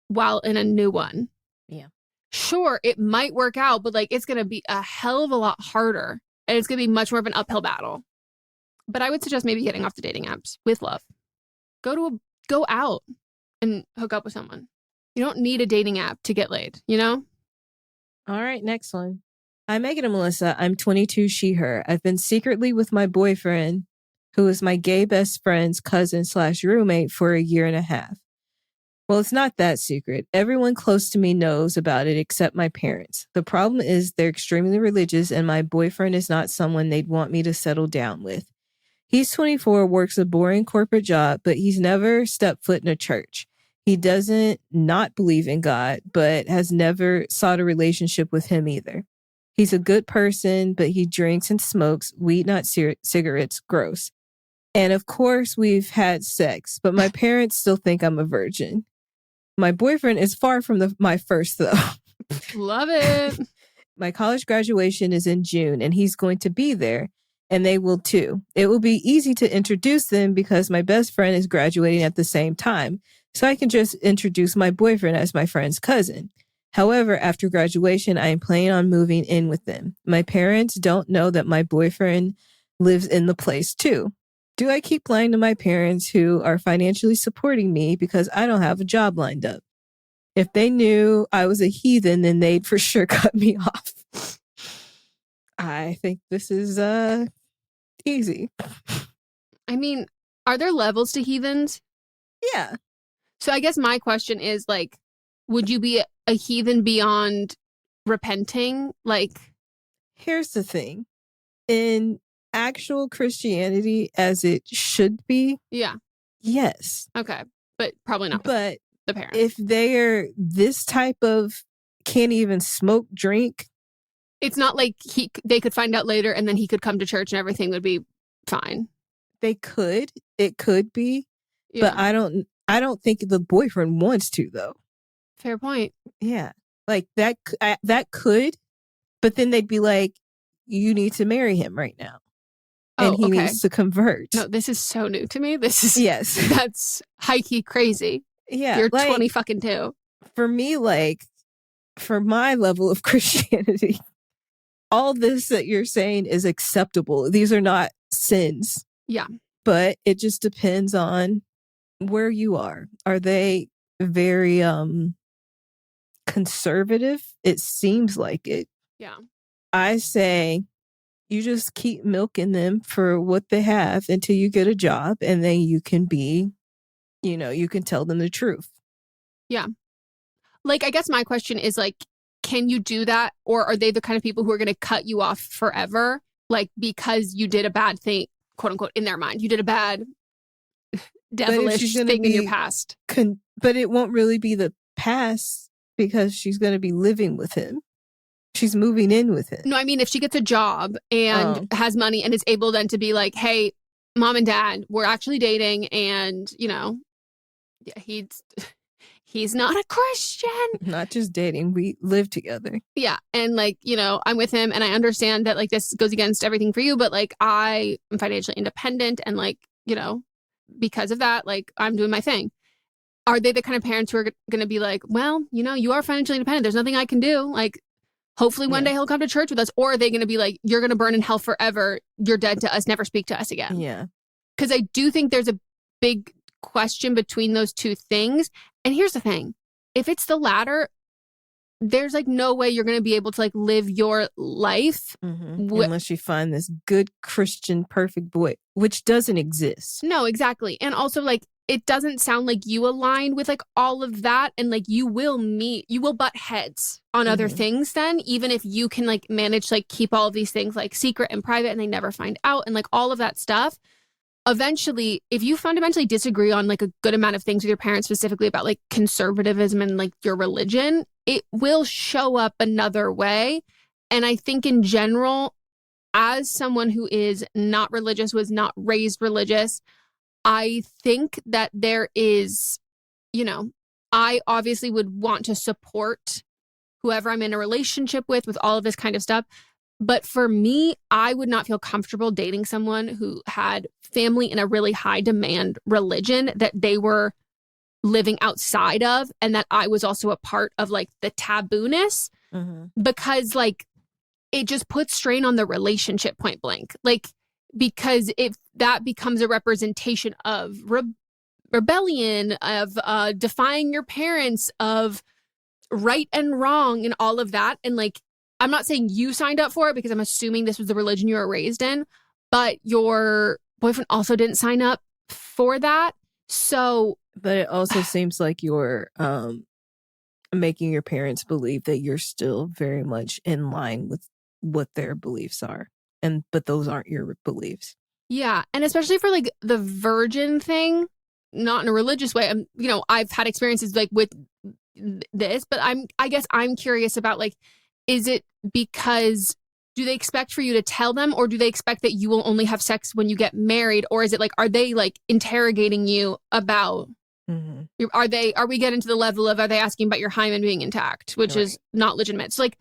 while in a new one. Yeah. Sure, it might work out, but like it's going to be a hell of a lot harder and it's going to be much more of an uphill battle. But I would suggest maybe getting off the dating apps with love. Go out and hook up with someone. You don't need a dating app to get laid, you know? All right, next one. Hi, Meghan and Melisa. I'm 22, she, her. I've been secretly with my boyfriend, who is my gay best friend's cousin/roommate, for a year and a half. Well, it's not that secret. Everyone close to me knows about it except my parents. The problem is they're extremely religious and my boyfriend is not someone they'd want me to settle down with. He's 24, works a boring corporate job, but he's never stepped foot in a church. He doesn't not believe in God, but has never sought a relationship with him either. He's a good person, but he drinks and smokes weed, not cigarettes. Gross. And of course, we've had sex, but my parents still think I'm a virgin. My boyfriend is far from my first, though. Love it. My college graduation is in June, and he's going to be there, and they will too. It will be easy to introduce them because my best friend is graduating at the same time, so I can just introduce my boyfriend as my friend's cousin. However, after graduation, I am planning on moving in with them. My parents don't know that my boyfriend lives in the place too. Do I keep lying to my parents who are financially supporting me because I don't have a job lined up? If they knew I was a heathen, then they'd for sure cut me off. I think this is easy. I mean, are there levels to heathens? Yeah. So I guess my question is like, would you be a heathen beyond repenting? Like, here's the thing. In actual Christianity as it should be, yeah. Yes. Okay. But probably not but the parents. If they're this type of can't even smoke, drink. It's not like they could find out later and then he could come to church and everything would be fine. They could. It could be. Yeah. But I don't think the boyfriend wants to, though. Fair point. Yeah. Like that could, but then they'd be like, you need to marry him right now. And he needs to convert. No, this is so new to me. This is, yes, that's high-key crazy. Yeah. You're 20 fucking two. For me, like, for my level of Christianity, all this that you're saying is acceptable. These are not sins. Yeah. But it just depends on where you are. Are they very conservative? It seems like it. Yeah. I say you just keep milking them for what they have until you get a job, and then you can be, you can tell them the truth. Yeah. Like, I guess my question is like, can you do that? Or are they the kind of people who are going to cut you off forever? Like, because you did a bad thing, quote unquote, in their mind. You did a bad devilish thing in your past. But it won't really be the past because she's going to be living with him. She's moving in with him. No, I mean, if she gets a job and has money and is able then to be like, hey, mom and dad, we're actually dating. And, yeah, he's not a Christian. Not just dating. We live together. Yeah. And like, I'm with him and I understand that like this goes against everything for you, but like I am financially independent and like, because of that, like I'm doing my thing. Are they the kind of parents who are going to be like, well, you are financially independent. There's nothing I can do. Like, hopefully one day he'll come to church with us. Or are they going to be like, you're going to burn in hell forever. You're dead to us. Never speak to us again. Yeah. Because I do think there's a big question between those two things. And here's the thing. If it's the latter, there's like no way you're going to be able to like live your life. Unless you find this good Christian perfect boy, which doesn't exist. No, exactly. And also like, it doesn't sound like you align with like all of that. And like you will butt heads on other things then, even if you can like manage to like keep all of these things like secret and private and they never find out and like all of that stuff. Eventually, if you fundamentally disagree on like a good amount of things with your parents, specifically about like conservatism and like your religion, it will show up another way. And I think in general, as someone who is not religious, was not raised religious, I think that there is, you know, I obviously would want to support whoever I'm in a relationship with all of this kind of stuff. But for me, I would not feel comfortable dating someone who had family in a really high demand religion that they were living outside of, and that I was also a part of like the tabooness, because like it just puts strain on the relationship, point blank. Like, because if that becomes a representation of rebellion, of defying your parents, of right and wrong and all of that. And like, I'm not saying you signed up for it because I'm assuming this was the religion you were raised in, but your boyfriend also didn't sign up for that. So, but it also seems like you're making your parents believe that you're still very much in line with what their beliefs are. But those aren't your beliefs. Yeah. And especially for like the virgin thing, not in a religious way. You know, I've had experiences like with this, but I guess I'm curious about like, is it because do they expect for you to tell them, or do they expect that you will only have sex when you get married? Or is it like, are they like interrogating you about, are we getting to the level of, are they asking about your hymen being intact, which is not legitimate? So like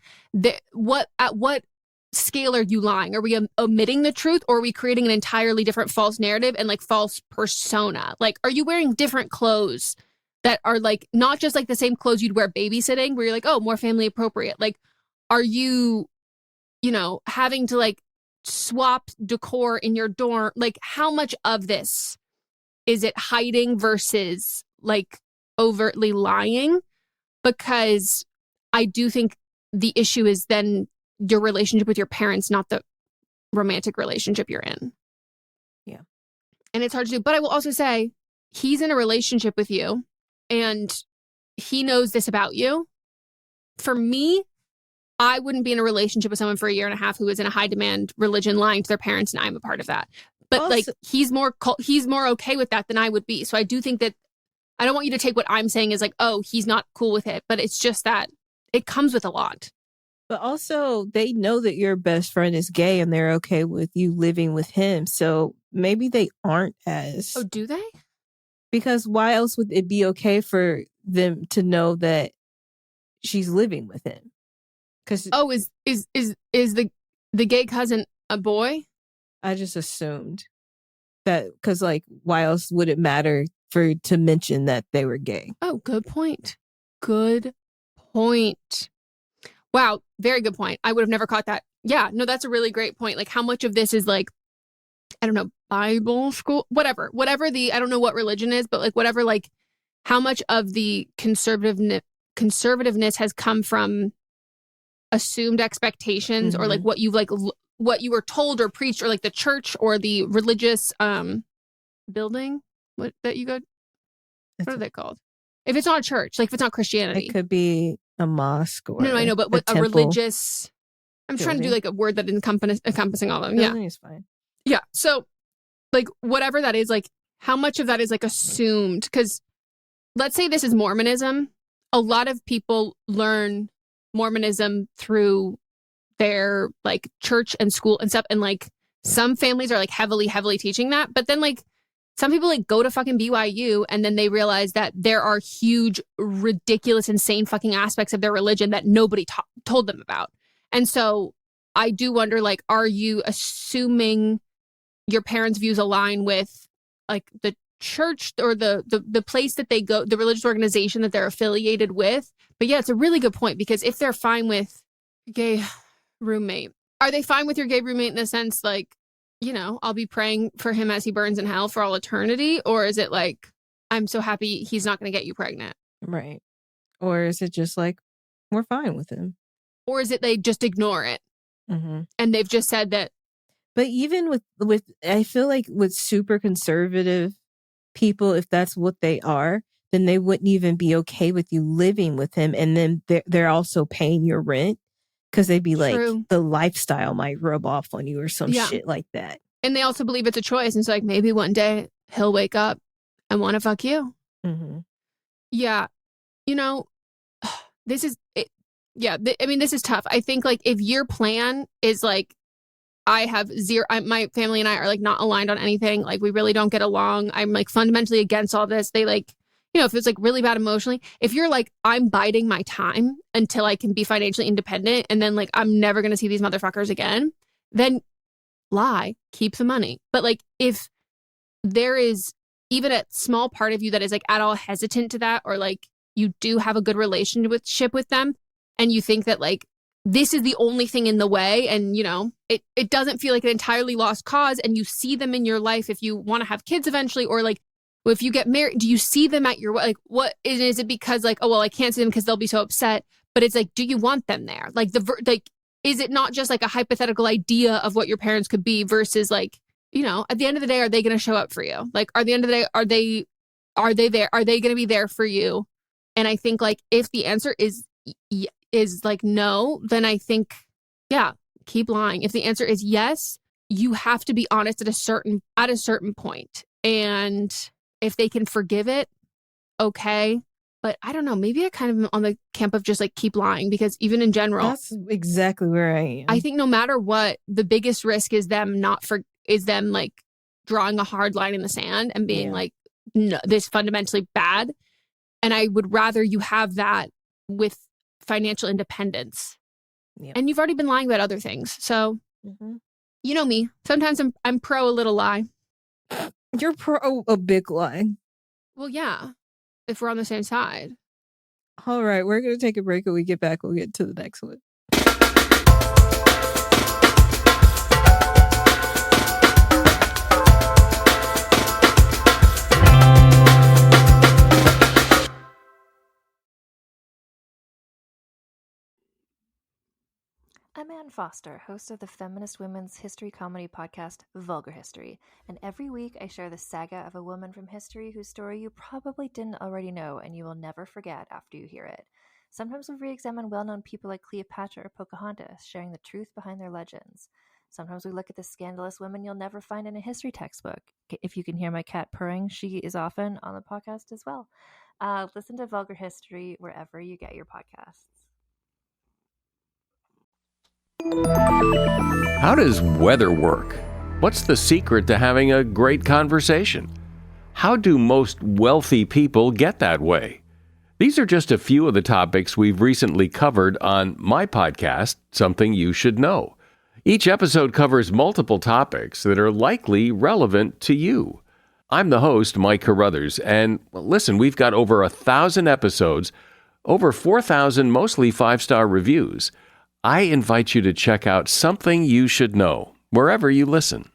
at what scale are you lying? Are we omitting the truth, or are we creating an entirely different false narrative and like false persona? Like, are you wearing different clothes that are like not just like the same clothes you'd wear babysitting, where you're like, oh, more family appropriate? Like, are you, you know, having to like swap decor in your dorm? Like, how much of this is it hiding versus like overtly lying? Because I do think the issue is then your relationship with your parents, not the romantic relationship you're in. Yeah. And it's hard to do. But I will also say he's in a relationship with you and he knows this about you. For me, I wouldn't be in a relationship with someone for 1.5 years who is in a high demand religion lying to their parents, and I'm a part of that. But also, like he's more okay with that than I would be. So I do think that I don't want you to take what I'm saying as like, oh, he's not cool with it, but it's just that it comes with a lot. But also, they know that your best friend is gay and they're okay with you living with him. So maybe they aren't as... Oh, do they? Because why else would it be okay for them to know that she's living with him? Because is the gay cousin a boy? I just assumed that, because like, why else would it matter to mention that they were gay? Oh, good point. Good point. Wow, very good point. I would have never caught that. Yeah, no, that's a really great point. Like, how much of this is like, I don't know, Bible school, whatever the, I don't know what religion is, but like whatever, like how much of the conservativeness has come from assumed expectations or like what you've like, what you were told or preached, or like the church or the religious building that you go, what are they called? If it's not a church, like if it's not Christianity. It could be a mosque or no, I know, but what a religious, I'm trying to do like a word that is encompassing all of them. Building is fine. Yeah. So like whatever that is, like how much of that is like assumed? Because let's say this is Mormonism. A lot of people learn Mormonism through their like church and school and stuff. And like some families are like heavily teaching that. But then like some people like go to fucking BYU and then they realize that there are huge, ridiculous, insane fucking aspects of their religion that nobody told them about. And so I do wonder, like, are you assuming your parents' views align with like the church or the place that they go, the religious organization that they're affiliated with? But yeah, it's a really good point, because if they're fine with gay roommate, are they fine with your gay roommate in the sense like, you know, I'll be praying for him as he burns in hell for all eternity? Or is it like, I'm so happy he's not going to get you pregnant. Right. Or is it just like, we're fine with him? Or is it they just ignore it? Mm-hmm. And they've just said that. But even with I feel like with super conservative people, if that's what they are, then they wouldn't even be okay with you living with him. And then they're also paying your rent because they'd be like, the lifestyle might rub off on you or some shit like that. And they also believe it's a choice. And it's like, maybe one day he'll wake up and want to fuck you. Mm-hmm. Yeah. You know, this is it. Yeah. This is tough. I think like if your plan is like, I have my family and I are like not aligned on anything. Like we really don't get along. I'm like fundamentally against all this. They like, you know, if it's like really bad emotionally, if you're like, I'm biding my time until I can be financially independent and then like, I'm never going to see these motherfuckers again, then lie, keep the money. But like, if there is even a small part of you that is like at all hesitant to that, or like you do have a good relationship with them and you think that like, this is the only thing in the way. And, you know, it doesn't feel like an entirely lost cause. And you see them in your life if you want to have kids eventually, or like if you get married, do you see them at your, like, what is it because like, oh, well, I can't see them because they'll be so upset. But it's like, do you want them there? Like is it not just like a hypothetical idea of what your parents could be versus like, you know, at the end of the day, are they going to show up for you? Like, at the end of the day, are they there? Are they going to be there for you? And I think like, if the answer is like no, then I think, yeah, keep lying. If the answer is yes, you have to be honest at a certain point. And if they can forgive it, okay. But I don't know, maybe I kind of am on the camp of just like keep lying, because even in general, that's exactly where I am. I think no matter what, the biggest risk is them like drawing a hard line in the sand and being like, no, this is fundamentally bad. And I would rather you have that with financial independence. And you've already been lying about other things. So, you know me, sometimes I'm pro a little lie. You're pro a big lie. Well, yeah, if we're on the same side. All right, we're going to take a break. When we get back, we'll get to the next one. I'm Ann Foster, host of the feminist women's history comedy podcast, Vulgar History, and every week I share the saga of a woman from history whose story you probably didn't already know and you will never forget after you hear it. Sometimes we re-examine well-known people like Cleopatra or Pocahontas, sharing the truth behind their legends. Sometimes we look at the scandalous women you'll never find in a history textbook. If you can hear my cat purring, she is often on the podcast as well. Listen to Vulgar History wherever you get your podcasts. How does weather work? What's the secret to having a great conversation? How do most wealthy people get that way? These are just a few of the topics we've recently covered on my podcast, Something You Should Know. Each episode covers multiple topics that are likely relevant to you. I'm the host, Mike Carruthers, and listen, we've got over 1,000 episodes, over 4,000 mostly 5-star reviews. I invite you to check out Something You Should Know, wherever you listen.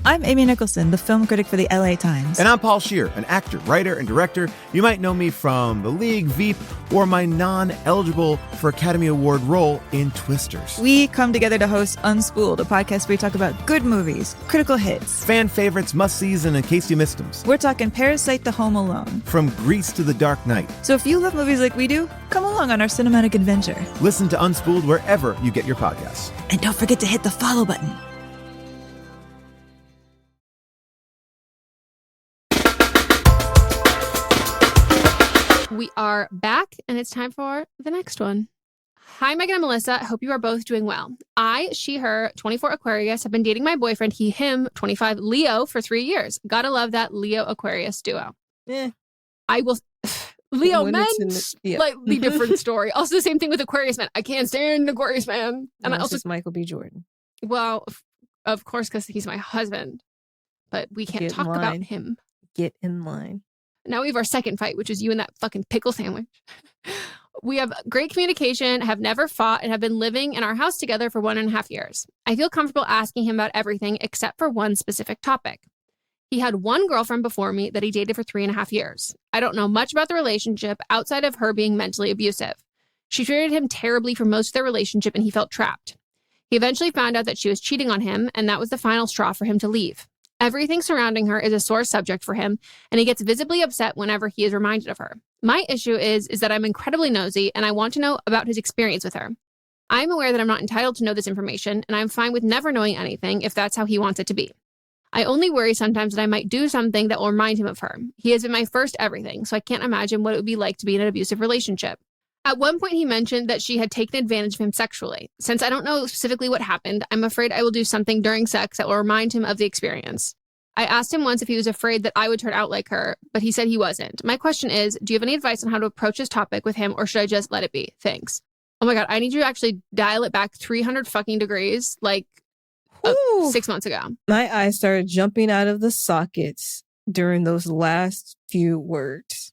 I'm Amy Nicholson, the film critic for the LA Times. And I'm Paul Scheer, an actor, writer, and director. You might know me from The League, Veep, or my non-eligible for Academy Award role in Twisters. We come together to host Unspooled, a podcast where we talk about good movies, critical hits, fan favorites, must-sees, and in case you missed them. We're talking Parasite to Home Alone. From Grease to The Dark Knight. So if you love movies like we do, come along on our cinematic adventure. Listen to Unspooled wherever you get your podcasts. And don't forget to hit the follow button. We are back, and it's time for the next one. Hi, Meghan and Melisa. I hope you are both doing well. I, she, her, 24 Aquarius, have been dating my boyfriend, he, him, 25 Leo, for 3 years. Gotta love that Leo Aquarius duo. I will... Leo men, slightly different story. Also, the same thing with Aquarius men. I can't stand Aquarius man. And I also just Michael B. Jordan. Well, of course, because he's my husband. But we can't talk about him. Get in line. Now we have our second fight, which is you and that fucking pickle sandwich. We have great communication, have never fought, and have been living in our house together for 1.5 years. I feel comfortable asking him about everything except for one specific topic. He had one girlfriend before me that he dated for 3.5 years. I don't know much about the relationship outside of her being mentally abusive. She treated him terribly for most of their relationship and he felt trapped. He eventually found out that she was cheating on him, and that was the final straw for him to leave. Everything surrounding her is a sore subject for him, and he gets visibly upset whenever he is reminded of her. My issue is that I'm incredibly nosy, and I want to know about his experience with her. I'm aware that I'm not entitled to know this information, and I'm fine with never knowing anything if that's how he wants it to be. I only worry sometimes that I might do something that will remind him of her. He has been my first everything, so I can't imagine what it would be like to be in an abusive relationship. At one point, he mentioned that she had taken advantage of him sexually. Since I don't know specifically what happened, I'm afraid I will do something during sex that will remind him of the experience. I asked him once if he was afraid that I would turn out like her, but he said he wasn't. My question is, do you have any advice on how to approach this topic with him, or should I just let it be? Thanks. Oh my God, I need you to actually dial it back 300 fucking degrees, like 6 months ago. My eyes started jumping out of the sockets during those last few words.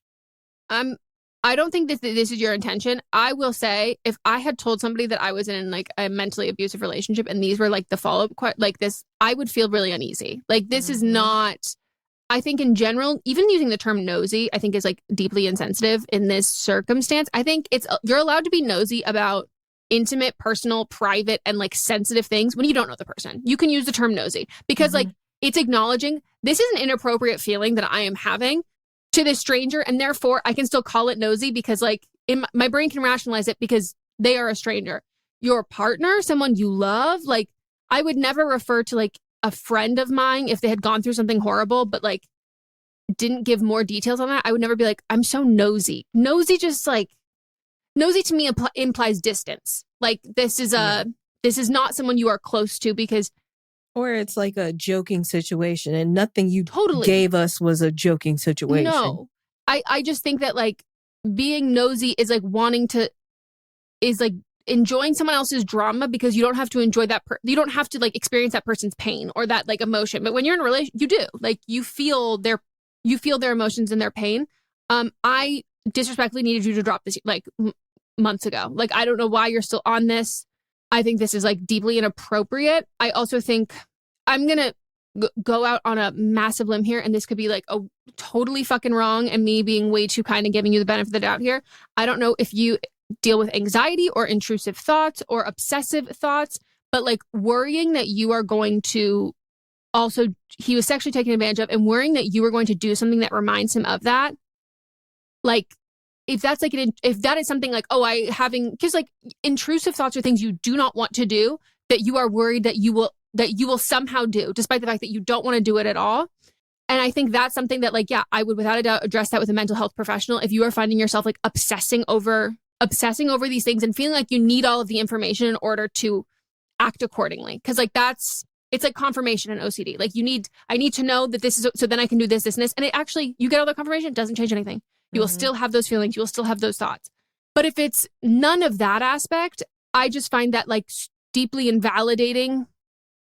I don't think that this is your intention. I will say, if I had told somebody that I was in like a mentally abusive relationship and these were like the follow-up like this, I would feel really uneasy. Like this is not, I think in general, even using the term nosy, I think is like deeply insensitive in this circumstance. I think you're allowed to be nosy about intimate, personal, private, and like sensitive things when you don't know the person. You can use the term nosy because like it's acknowledging this is an inappropriate feeling that I am having to this stranger, and therefore I can still call it nosy because like my brain can rationalize it because they are a stranger. Your partner, someone you love, like I would never refer to like a friend of mine if they had gone through something horrible, but like didn't give more details on that. I would never be like, I'm so nosy. Nosy just like, nosy to me implies distance. Like this is this is not someone you are close to because. Or it's like a joking situation and nothing you gave us was a joking situation. No, I just think that like being nosy is like is like enjoying someone else's drama because you don't have to enjoy that. You don't have to like experience that person's pain or that like emotion. But when you're in a relationship, you do like you feel their emotions and their pain. I disrespectfully needed you to drop this like months ago. Like, I don't know why you're still on this. I think this is like deeply inappropriate. I also think I'm going to go out on a massive limb here. And this could be like a totally fucking wrong and me being way too kind and giving you the benefit of the doubt here. I don't know if you deal with anxiety or intrusive thoughts or obsessive thoughts, but like worrying that you are going to also, he was sexually taken advantage of and worrying that you are going to do something that reminds him of that. Like, if that's like if that is something like, because like intrusive thoughts are things you do not want to do that you are worried that you will somehow do, despite the fact that you don't want to do it at all. And I think that's something that like, yeah, I would without a doubt address that with a mental health professional. If you are finding yourself like obsessing over these things and feeling like you need all of the information in order to act accordingly. Cause like it's like confirmation in OCD. Like I need to know that this is, so then I can do this, this, and this. And it actually, you get all the confirmation, it doesn't change anything. You will still have those feelings. You will still have those thoughts. But if it's none of that aspect, I just find that like deeply invalidating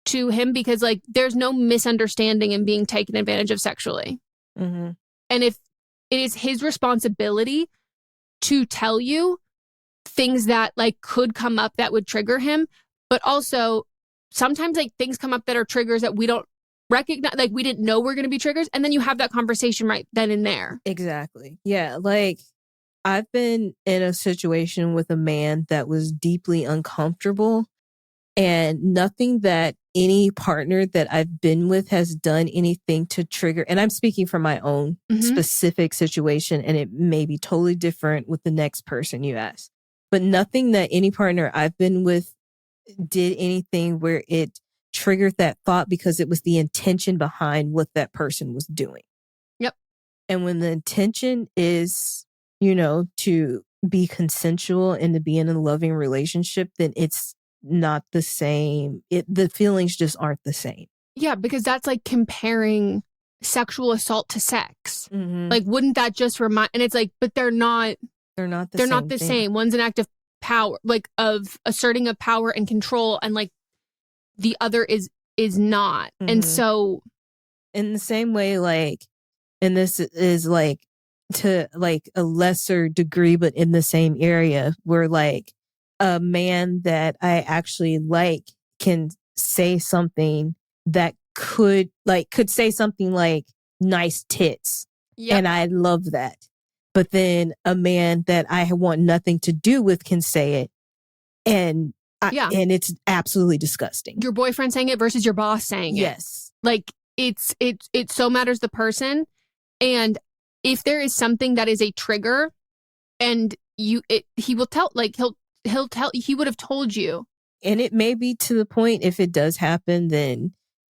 to him because like there's no misunderstanding in being taken advantage of sexually. And if it is his responsibility to tell you things that like could come up that would trigger him, but also sometimes like things come up that are triggers that we don't recognize, like we didn't know we're going to be triggers, and then you have that conversation right then and there. Exactly. Yeah, like I've been in a situation with a man that was deeply uncomfortable, and nothing that any partner that I've been with has done anything to trigger. And I'm speaking from my own specific situation, and it may be totally different with the next person you ask. But nothing that any partner I've been with did anything where it triggered that thought because it was the intention behind what that person was doing. Yep. And when the intention is, to be consensual and to be in a loving relationship, then it's not the same. The feelings just aren't the same. Yeah, because that's like comparing sexual assault to sex. Like, wouldn't that just remind? And it's like, but they're not the same. One's an act of power, like of asserting of power and control, and like the other is not. And so in the same way, like, and this is like to like a lesser degree, but in the same area, where like a man that I actually like can say something that could say something like nice tits. Yep. And I love that. But then a man that I want nothing to do with can say it. And it's absolutely disgusting. Your boyfriend saying it versus your boss saying it. Yes. Like it so matters the person. And if there is something that is a trigger and he will tell, like he'll tell, he would have told you. And it may be to the point, if it does happen, then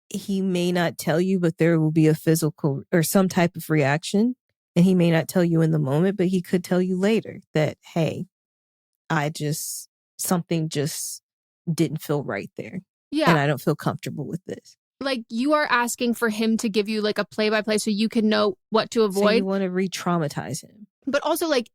he may not tell you, but there will be a physical or some type of reaction. And he may not tell you in the moment, but he could tell you later that, hey, something just didn't feel right there. Yeah. And I don't feel comfortable with this. Like, you are asking for him to give you like a play-by-play so you can know what to avoid. So you want to re-traumatize him. But also, like,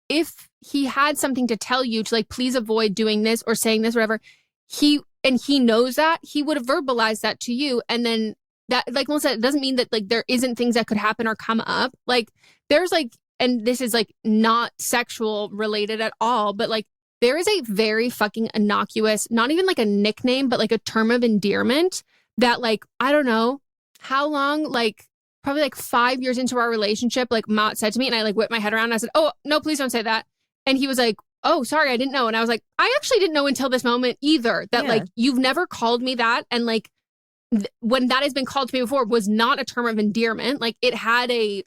if he had something to tell you to, like, please avoid doing this or saying this, whatever, he knows that, he would have verbalized that to you. And then that, like Melissa, it doesn't mean that, like, there isn't things that could happen or come up. Like, there's, like, and this is, like, not sexual related at all, but, like, there is a very fucking innocuous, not even like a nickname, but like a term of endearment that, like, I don't know how long, like, probably like 5 years into our relationship, like, Matt said to me, and I like whipped my head around and I said, oh, no, please don't say that. And he was like, oh, sorry, I didn't know. And I was like, I actually didn't know until this moment either that, like, you've never called me that. And, like, when that has been called to me before, was not a term of endearment. Like, it had a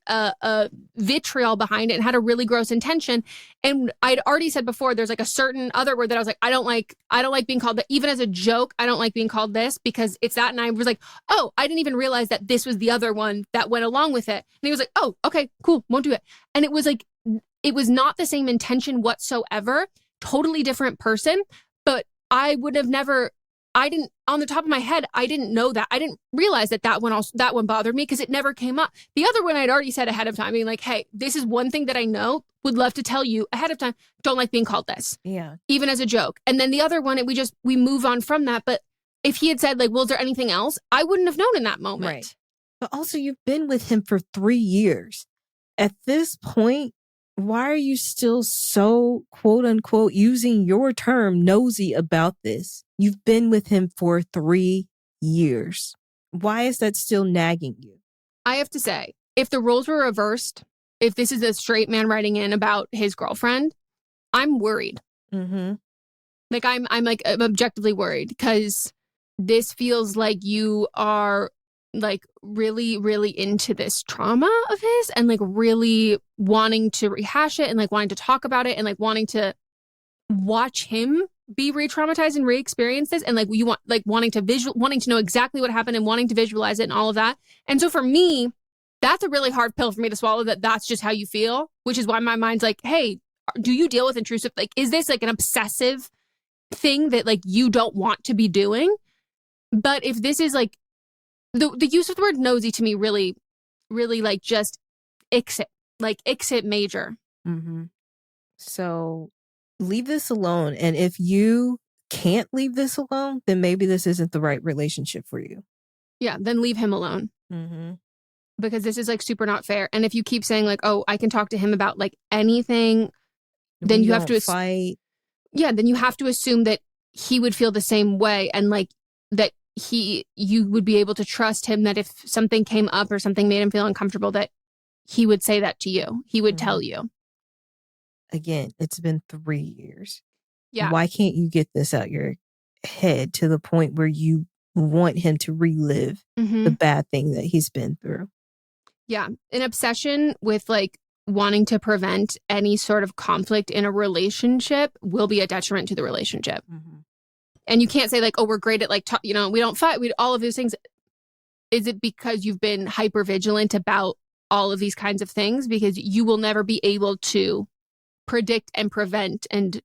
vitriol behind it and had a really gross intention. And I'd already said before, there's like a certain other word that I was like, I don't like being called that. Even as a joke, I don't like being called this because it's that. And I was like, oh, I didn't even realize that this was the other one that went along with it. And he was like, oh, okay, cool, won't do it. And it was like, it was not the same intention whatsoever. Totally different person. But I would have never, on the top of my head, I didn't know that. I didn't realize that one bothered me because it never came up. The other one I'd already said ahead of time, being like, hey, this is one thing that I know, would love to tell you ahead of time, don't like being called this. Yeah. Even as a joke. And then the other one, we move on from that. But if he had said, like, well, is there anything else? I wouldn't have known in that moment. Right. But also, you've been with him for 3 years. At this point, why are you still so, quote unquote, using your term nosy about this? You've been with him for 3 years. Why is that still nagging you? I have to say, if the roles were reversed, if this is a straight man writing in about his girlfriend, I'm worried. Mm-hmm. Like, I'm objectively worried because this feels like you are, like, really, really into this trauma of his and, like, really wanting to rehash it and, like, wanting to talk about it and, like, wanting to watch him be re-traumatized and re-experience this, and, like, you want, like, wanting to know exactly what happened and wanting to visualize it and all of that. And so for me, that's a really hard pill for me to swallow, that that's just how you feel, which is why my mind's like, hey, do you deal with intrusive, like, is this like an obsessive thing that, like, you don't want to be doing? But if this is, like, the use of the word nosy to me really, really, like, just icks it major. Mm-hmm. So leave this alone. And if you can't leave this alone, then maybe this isn't the right relationship for you. Yeah, then leave him alone. Mm-hmm. Because this is, like, super not fair. And if you keep saying, like, oh, I can talk to him about, like, anything, then you have to fight. Yeah, then you have to assume that he would feel the same way, and, like, that you would be able to trust him, that if something came up or something made him feel uncomfortable, that he would say that to you. He would tell you. Again, it's been 3 years. Yeah. Why can't you get this out your head to the point where you want him to relive the bad thing that he's been through? Yeah. An obsession with, like, wanting to prevent any sort of conflict in a relationship will be a detriment to the relationship. Mm-hmm. And you can't say, like, oh, we're great at, like, we don't fight, all of these things. Is it because you've been hyper vigilant about all of these kinds of things? Because you will never be able to predict and prevent and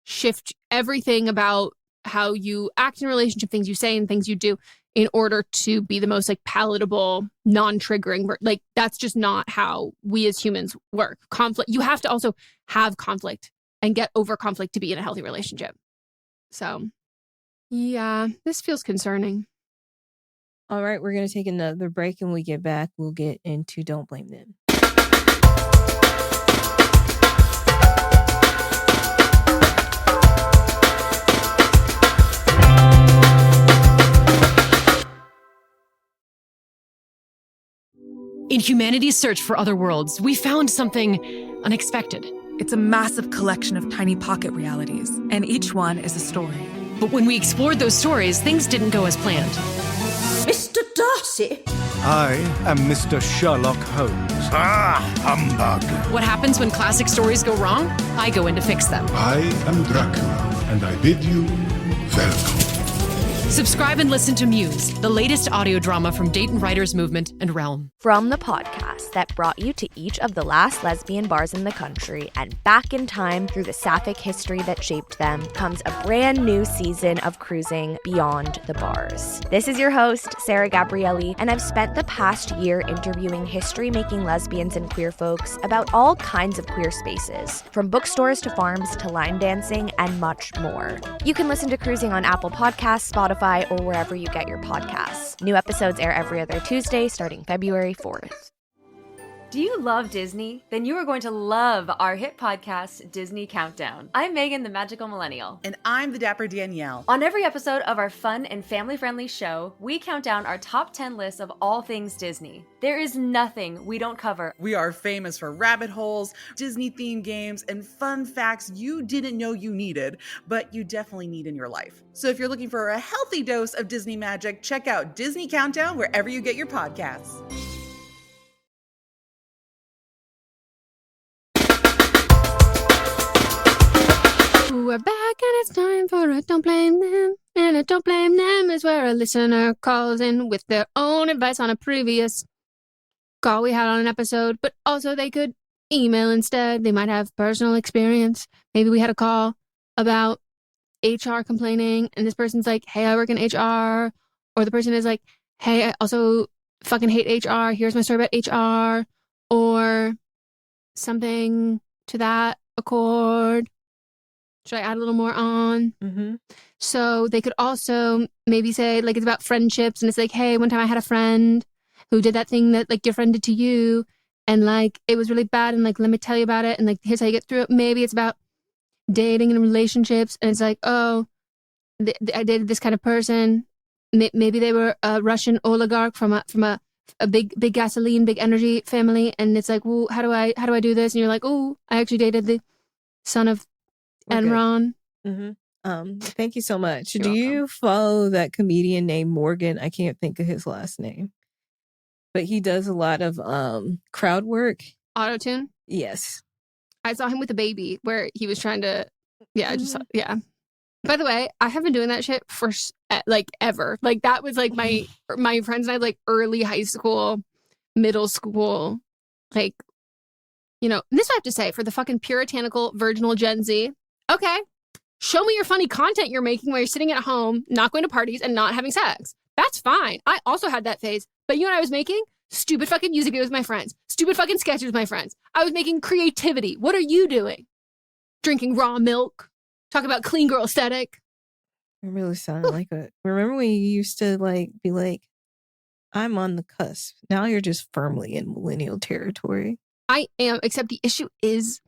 shift everything about how you act in a relationship, things you say and things you do, in order to be the most, like, palatable, non-triggering. Like, that's just not how we as humans work. Conflict, you have to also have conflict and get over conflict to be in a healthy relationship. So, yeah, this feels concerning. All right, we're going to take another break, and when we get back, we'll get into Don't Blame Them. In humanity's search for other worlds, we found something unexpected. It's a massive collection of tiny pocket realities, and each one is a story. But when we explored those stories, things didn't go as planned. Mr. Darcy? I am Mr. Sherlock Holmes. Ah, humbug. What happens when classic stories go wrong? I go in to fix them. I am Dracula, and I bid you welcome. Subscribe and listen to Muse, the latest audio drama from Dayton Writers Movement and Realm. From the podcast that brought you to each of the last lesbian bars in the country and back in time through the sapphic history that shaped them comes a brand new season of cruising beyond the bars. This is your host, Sarah Gabrielli, and I've spent the past year interviewing history-making lesbians and queer folks about all kinds of queer spaces, from bookstores to farms to line dancing and much more. You can listen to Cruising on Apple Podcasts, Spotify, or wherever you get your podcasts. New episodes air every other Tuesday starting February 4th. Do you love Disney? Then you are going to love our hit podcast, Disney Countdown. I'm Megan, the Magical Millennial. And I'm the Dapper Danielle. On every episode of our fun and family-friendly show, we count down our top 10 lists of all things Disney. There is nothing we don't cover. We are famous for rabbit holes, Disney-themed games, and fun facts you didn't know you needed, but you definitely need in your life. So if you're looking for a healthy dose of Disney magic, check out Disney Countdown wherever you get your podcasts. We're back and it's time for a Don't Blame Them. And a Don't Blame Them is where a listener calls in with their own advice on a previous call we had on an episode. But also they could email instead. They might have personal experience. Maybe we had a call about HR complaining and this person's like, hey, I work in HR. Or the person is like, hey, I also fucking hate HR. Here's my story about HR. Or something to that accord. Should I add a little more on? Mm-hmm. So they could also maybe say, like, it's about friendships. And it's like, hey, one time I had a friend who did that thing that, like, your friend did to you. And, like, it was really bad. And, like, let me tell you about it. And, like, here's how you get through it. Maybe it's about dating and relationships. And it's like, oh, I dated this kind of person. Maybe they were a Russian oligarch from a big gasoline, big energy family. And it's like, well, how do I do this? And you're like, oh, I actually dated the son of Enron. Mm-hmm. Thank you so much. You're Do you follow that comedian named Morgan? I can't think of his last name, but he does a lot of crowd work. Auto-tune? Yes. I saw him with a baby where he was trying to, yeah. By the way, I have been doing that shit for like ever. Like that was like my friends and I like early high school, middle school, like, you know, this I have to say for the fucking puritanical, virginal Gen Z. Okay, show me your funny content you're making while you're sitting at home, not going to parties and not having sex. That's fine. I also had that phase. But you know what I was making? Stupid fucking music videos with my friends. Stupid fucking sketches with my friends. I was making creativity. What are you doing? Drinking raw milk. Talk about clean girl aesthetic. It really sounded like it. Remember when you used to like be like, I'm on the cusp. Now you're just firmly in millennial territory. I am, except the issue is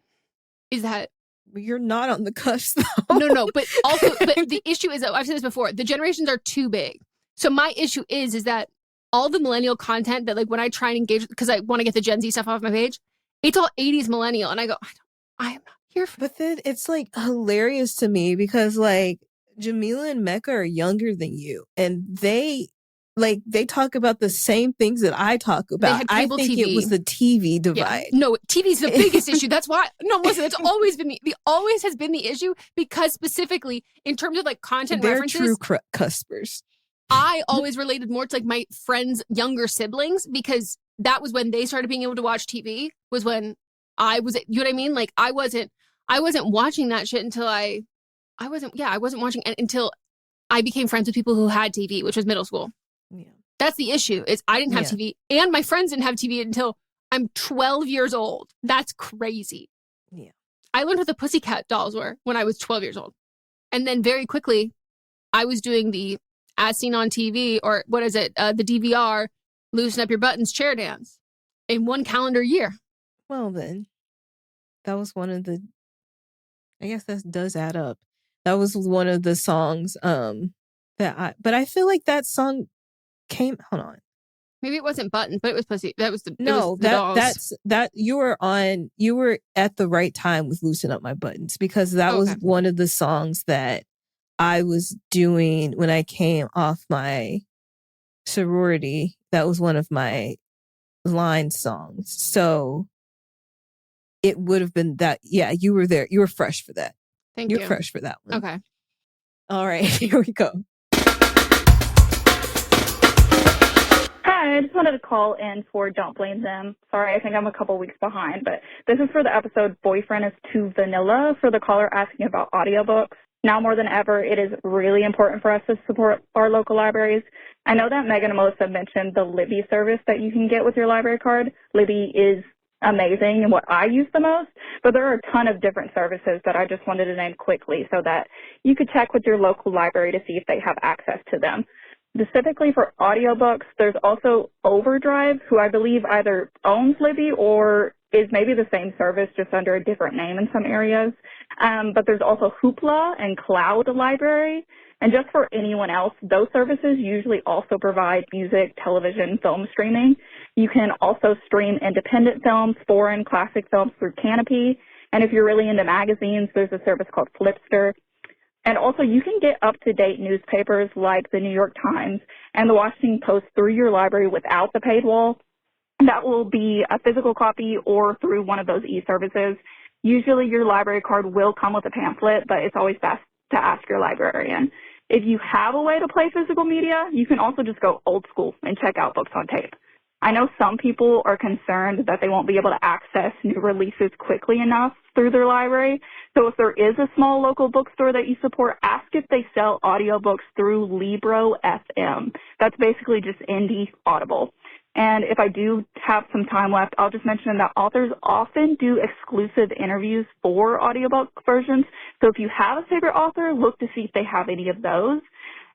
that you're not on the cusp though. No, but the issue is that I've said this before, the generations are too big. So my issue is that all the millennial content that like when I try and engage, because I want to get the Gen Z stuff off my page, it's all 80s millennial. And I go, I am not here for But then it's like hilarious to me because like Jamila and Mecca are younger than you. And they talk about the same things that I talk about. I think TV. It was the TV divide. Yeah. No, TV's the biggest issue. That's why. No, listen, it's always been always has been the issue because specifically in terms of like content They're references. True cuspers. I always related more to like my friends' younger siblings because that was when they started being able to watch TV. Was when I was. You know what I mean? Like I wasn't watching that shit until I wasn't watching it until I became friends with people who had TV, which was middle school. Yeah. That's the issue is I didn't have TV and my friends didn't have TV until I'm 12 years old. That's crazy. Yeah. I learned what the Pussycat dolls were when I was 12 years old. And then very quickly, I was doing the as seen on TV or what is it? The DVR, loosen up your buttons chair dance in one calendar year. Well, then that was one of the, I guess that does add up. That was one of the songs but I feel like that song hold on. Maybe it wasn't buttons, but it was pussy. That was the No, the dolls. that's you were at the right time with Loosen Up My Buttons, because that was one of the songs that I was doing when I came off my sorority. That was one of my line songs. So it would have been that. Yeah, you were there. You were fresh for that. Thank you. You're fresh for that one. Okay. All right, here we go. Hi, I just wanted to call in for Don't Blame Them. Sorry, I think I'm a couple weeks behind, but this is for the episode Boyfriend is Too Vanilla, for the caller asking about audiobooks. Now more than ever, it is really important for us to support our local libraries. I know that Meghan and Melisa mentioned the Libby service that you can get with your library card. Libby is amazing and what I use the most, but there are a ton of different services that I just wanted to name quickly so that you could check with your local library to see if they have access to them. Specifically for audiobooks, there's also Overdrive, who I believe either owns Libby or is maybe the same service, just under a different name in some areas. But there's also Hoopla and Cloud Library. And just for anyone else, those services usually also provide music, television, film streaming. You can also stream independent films, foreign classic films through Canopy. And if you're really into magazines, there's a service called Flipster. And also, you can get up-to-date newspapers like the New York Times and the Washington Post through your library without the paid wall. That will be a physical copy or through one of those e-services. Usually, your library card will come with a pamphlet, but it's always best to ask your librarian. If you have a way to play physical media, you can also just go old school and check out books on tape. I know some people are concerned that they won't be able to access new releases quickly enough through their library. So if there is a small local bookstore that you support, ask if they sell audiobooks through Libro FM. That's basically just indie Audible. And if I do have some time left, I'll just mention that authors often do exclusive interviews for audiobook versions. So if you have a favorite author, look to see if they have any of those.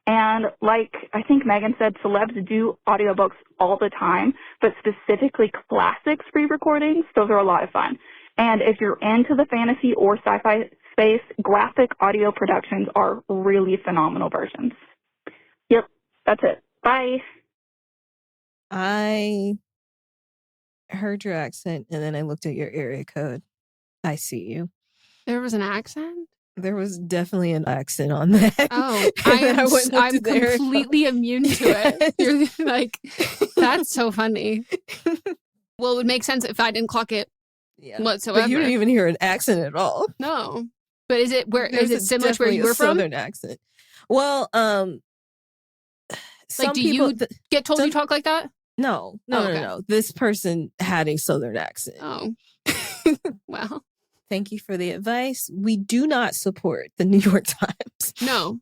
And like I think Megan said, celebs do audiobooks all the time, but specifically classics re-recordings, those are a lot of fun. And if you're into the fantasy or sci-fi space, graphic audio productions are really phenomenal versions. Yep, that's it. Bye. I heard your accent and then I looked at your area code. I see you. There was an accent? There was definitely an accent on that. Oh, I'm completely immune to it. You're like, that's so funny. Well, it would make sense if I didn't clock it whatsoever. But you didn't even hear an accent at all. No. But is it similar to where you were from? Southern accent. Well, like, do you get told you talk like that? No. This person had a Southern accent. Oh. Well. Thank you for the advice. We do not support the New York Times. No.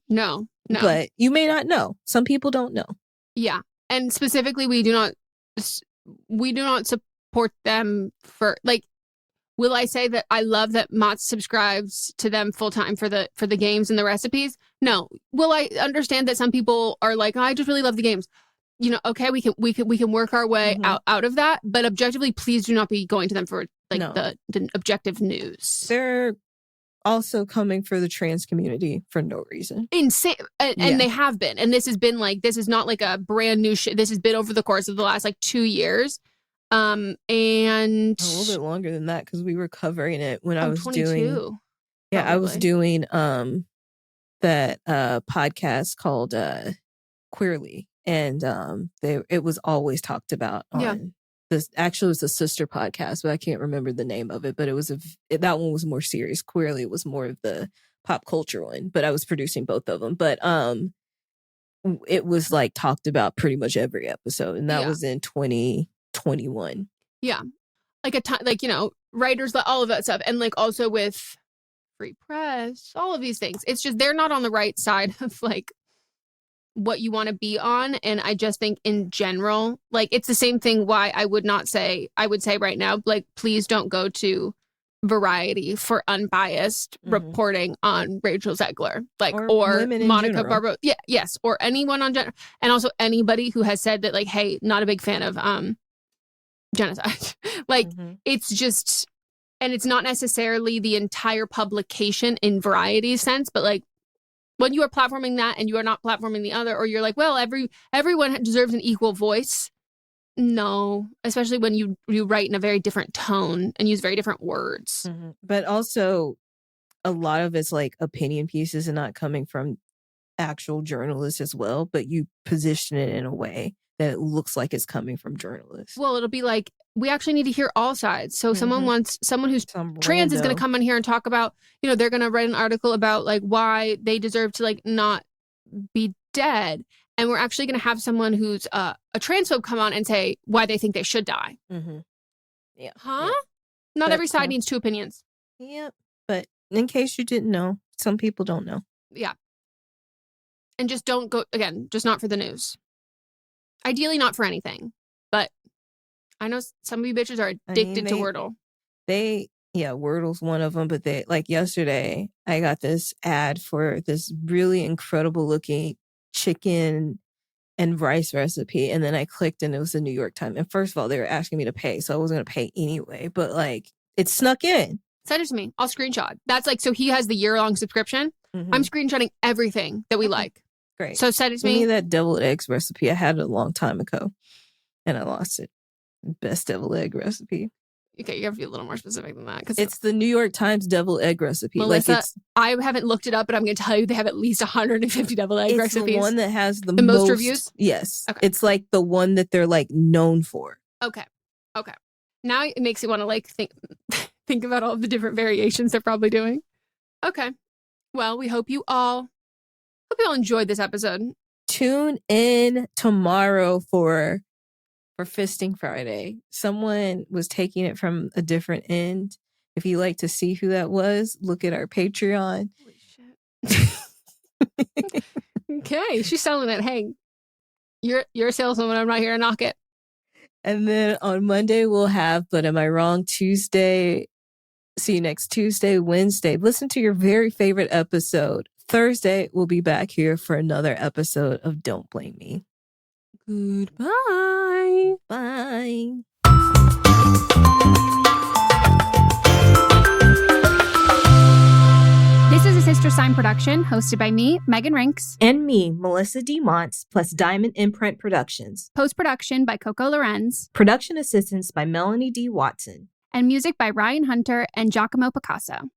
But you may not know. Some people don't know. Yeah. And specifically, we do not support them for, like, will I say that I love that Mott subscribes to them full time for the games and the recipes? No. Will I understand that some people are like, oh, I just really love the games? You know, okay, we can work our way out of that, but objectively, please do not be going to them for the objective news. They're also coming for the trans community for no reason. Insane, and they have been, and this is not like a brand new shit. This has been over the course of the last 2 years, and a little bit longer than that because we were covering it when I was 22, doing. Yeah, probably. I was doing that podcast called Queerly. And it was always talked about on this. Actually, it was a sister podcast, but I can't remember the name of it. But it was that one was more serious. Queerly, it was more of the pop culture one. But I was producing both of them. But it was talked about pretty much every episode, and that was in 2021. Yeah, writers, all of that stuff, and also with free press, all of these things. It's just they're not on the right side of what you want to be on. And I just think in general, it's the same thing why I would say right now, please don't go to Variety for unbiased reporting on Rachel Zegler, or Monica Barbaro. Yeah, yes. Or anyone on gender. And also anybody who has said that hey, not a big fan of genocide. It's just, and it's not necessarily the entire publication in Variety's sense, but when you are platforming that and you are not platforming the other, or you're well, everyone deserves an equal voice, No, especially when you write in a very different tone and use very different words. Mm-hmm. But also, a lot of it's like opinion pieces and not coming from actual journalists as well, but you position it in a way that it looks like it's coming from journalists. Well, it'll be like, we actually need to hear all sides. So someone who's trans is going to come in here and talk about, they're going to write an article about like why they deserve to like not be dead. And we're actually going to have someone who's a transphobe come on and say why they think they should die. Mm-hmm. Yeah. Huh? Yeah. Not every side needs two opinions. Yep. But in case you didn't know, some people don't know. Yeah. And just don't go, again, just not for the news. Ideally not for anything. But I know some of you bitches are addicted to Wordle. Wordle's one of them. But they, like yesterday, I got this ad for this really incredible looking chicken and rice recipe, and then I clicked and it was the New York Times. And first of all, they were asking me to pay, so I wasn't going to pay anyway, but like it snuck in. Send it to me. I'll screenshot. That's like, so he has the year-long subscription. Mm-hmm. I'm screenshotting everything that we like. Great. So send it to Give me. me that deviled eggs recipe. I had it a long time ago and I lost it. Best deviled egg recipe. Okay, you have to be a little more specific than that. Because it's the New York Times deviled egg recipe. Melissa, like I haven't looked it up, but I'm going to tell you they have at least 150 deviled egg recipes. It's the one that has the most reviews? Yes. Okay. It's like the one that they're like known for. Okay. Now it makes you want to like think about all the different variations they're probably doing. Okay. Well, we hope you all enjoyed this episode. Tune in tomorrow for Fisting Friday. Someone was taking it from a different end. If you'd like to see who that was, look at our Patreon. Holy shit. Okay, she's selling it. Hey, you're a saleswoman. I'm not here to knock it. And then on Monday we'll have But Am I Wrong? Tuesday. See you next Tuesday, Wednesday. Listen to your very favorite episode. Thursday, we'll be back here for another episode of Don't Blame Me. Goodbye. Bye. This is a Sister Sign production hosted by me, Megan Rinks. And me, Melissa D. Montz, plus Diamond Imprint Productions. Post-production by Coco Lorenz. Production assistance by Melanie D. Watson. And music by Ryan Hunter and Giacomo Picasso.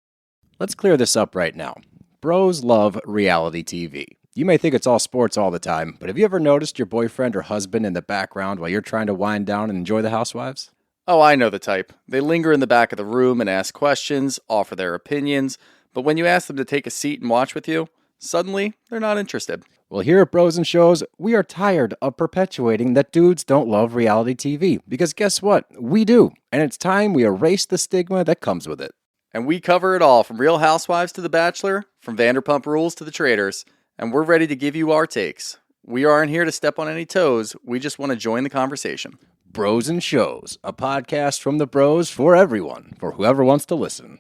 Let's clear this up right now. Bros love reality TV. You may think it's all sports all the time, but have you ever noticed your boyfriend or husband in the background while you're trying to wind down and enjoy the Housewives? Oh, I know the type. They linger in the back of the room and ask questions, offer their opinions, but when you ask them to take a seat and watch with you, suddenly they're not interested. Well, here at Bros and Shows, we are tired of perpetuating that dudes don't love reality TV, because guess what? We do, and it's time we erase the stigma that comes with it. And we cover it all, from Real Housewives to The Bachelor, from Vanderpump Rules to The Traitors, and we're ready to give you our takes. We aren't here to step on any toes, we just want to join the conversation. Bros and Shows, a podcast from the bros for everyone, for whoever wants to listen.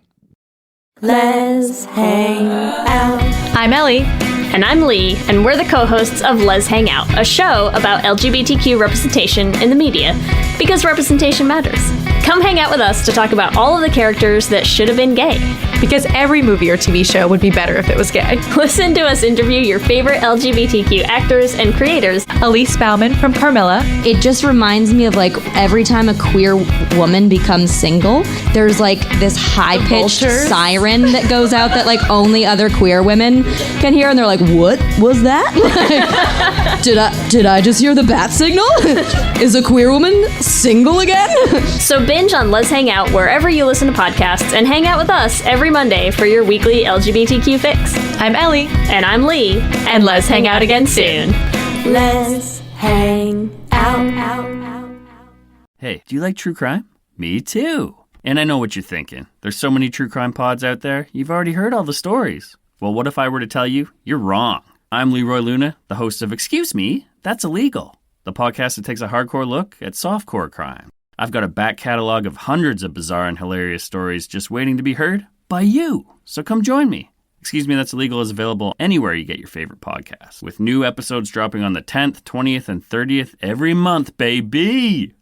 Let's hang out. I'm Ellie. And I'm Lee, and we're the co-hosts of Let's Hang Out, a show about LGBTQ representation in the media, because representation matters. Come hang out with us to talk about all of the characters that should have been gay. Because every movie or TV show would be better if it was gay. Listen to us interview your favorite LGBTQ actors and creators. Elise Bauman from Carmilla. It just reminds me of like every time a queer woman becomes single, there's like this high-pitched siren that goes out that like only other queer women can hear, and they're like, what was that? Did I just hear the bat signal? Is a queer woman single again? So binge on Let's Hang Out wherever you listen to podcasts, and hang out with us every Monday for your weekly LGBTQ fix. I'm Ellie. And I'm Lee. And let's hang out again soon. Let's hang out. Hey, do you like true crime? Me too. And I know what you're thinking. There's so many true crime pods out there, you've already heard all the stories. Well, what if I were to tell you you're wrong? I'm Leroy Luna, the host of Excuse Me, That's Illegal, the podcast that takes a hardcore look at softcore crime. I've got a back catalog of hundreds of bizarre and hilarious stories just waiting to be heard by you. So come join me. Excuse Me, That's Illegal is available anywhere you get your favorite podcasts, with new episodes dropping on the 10th, 20th, and 30th every month, baby!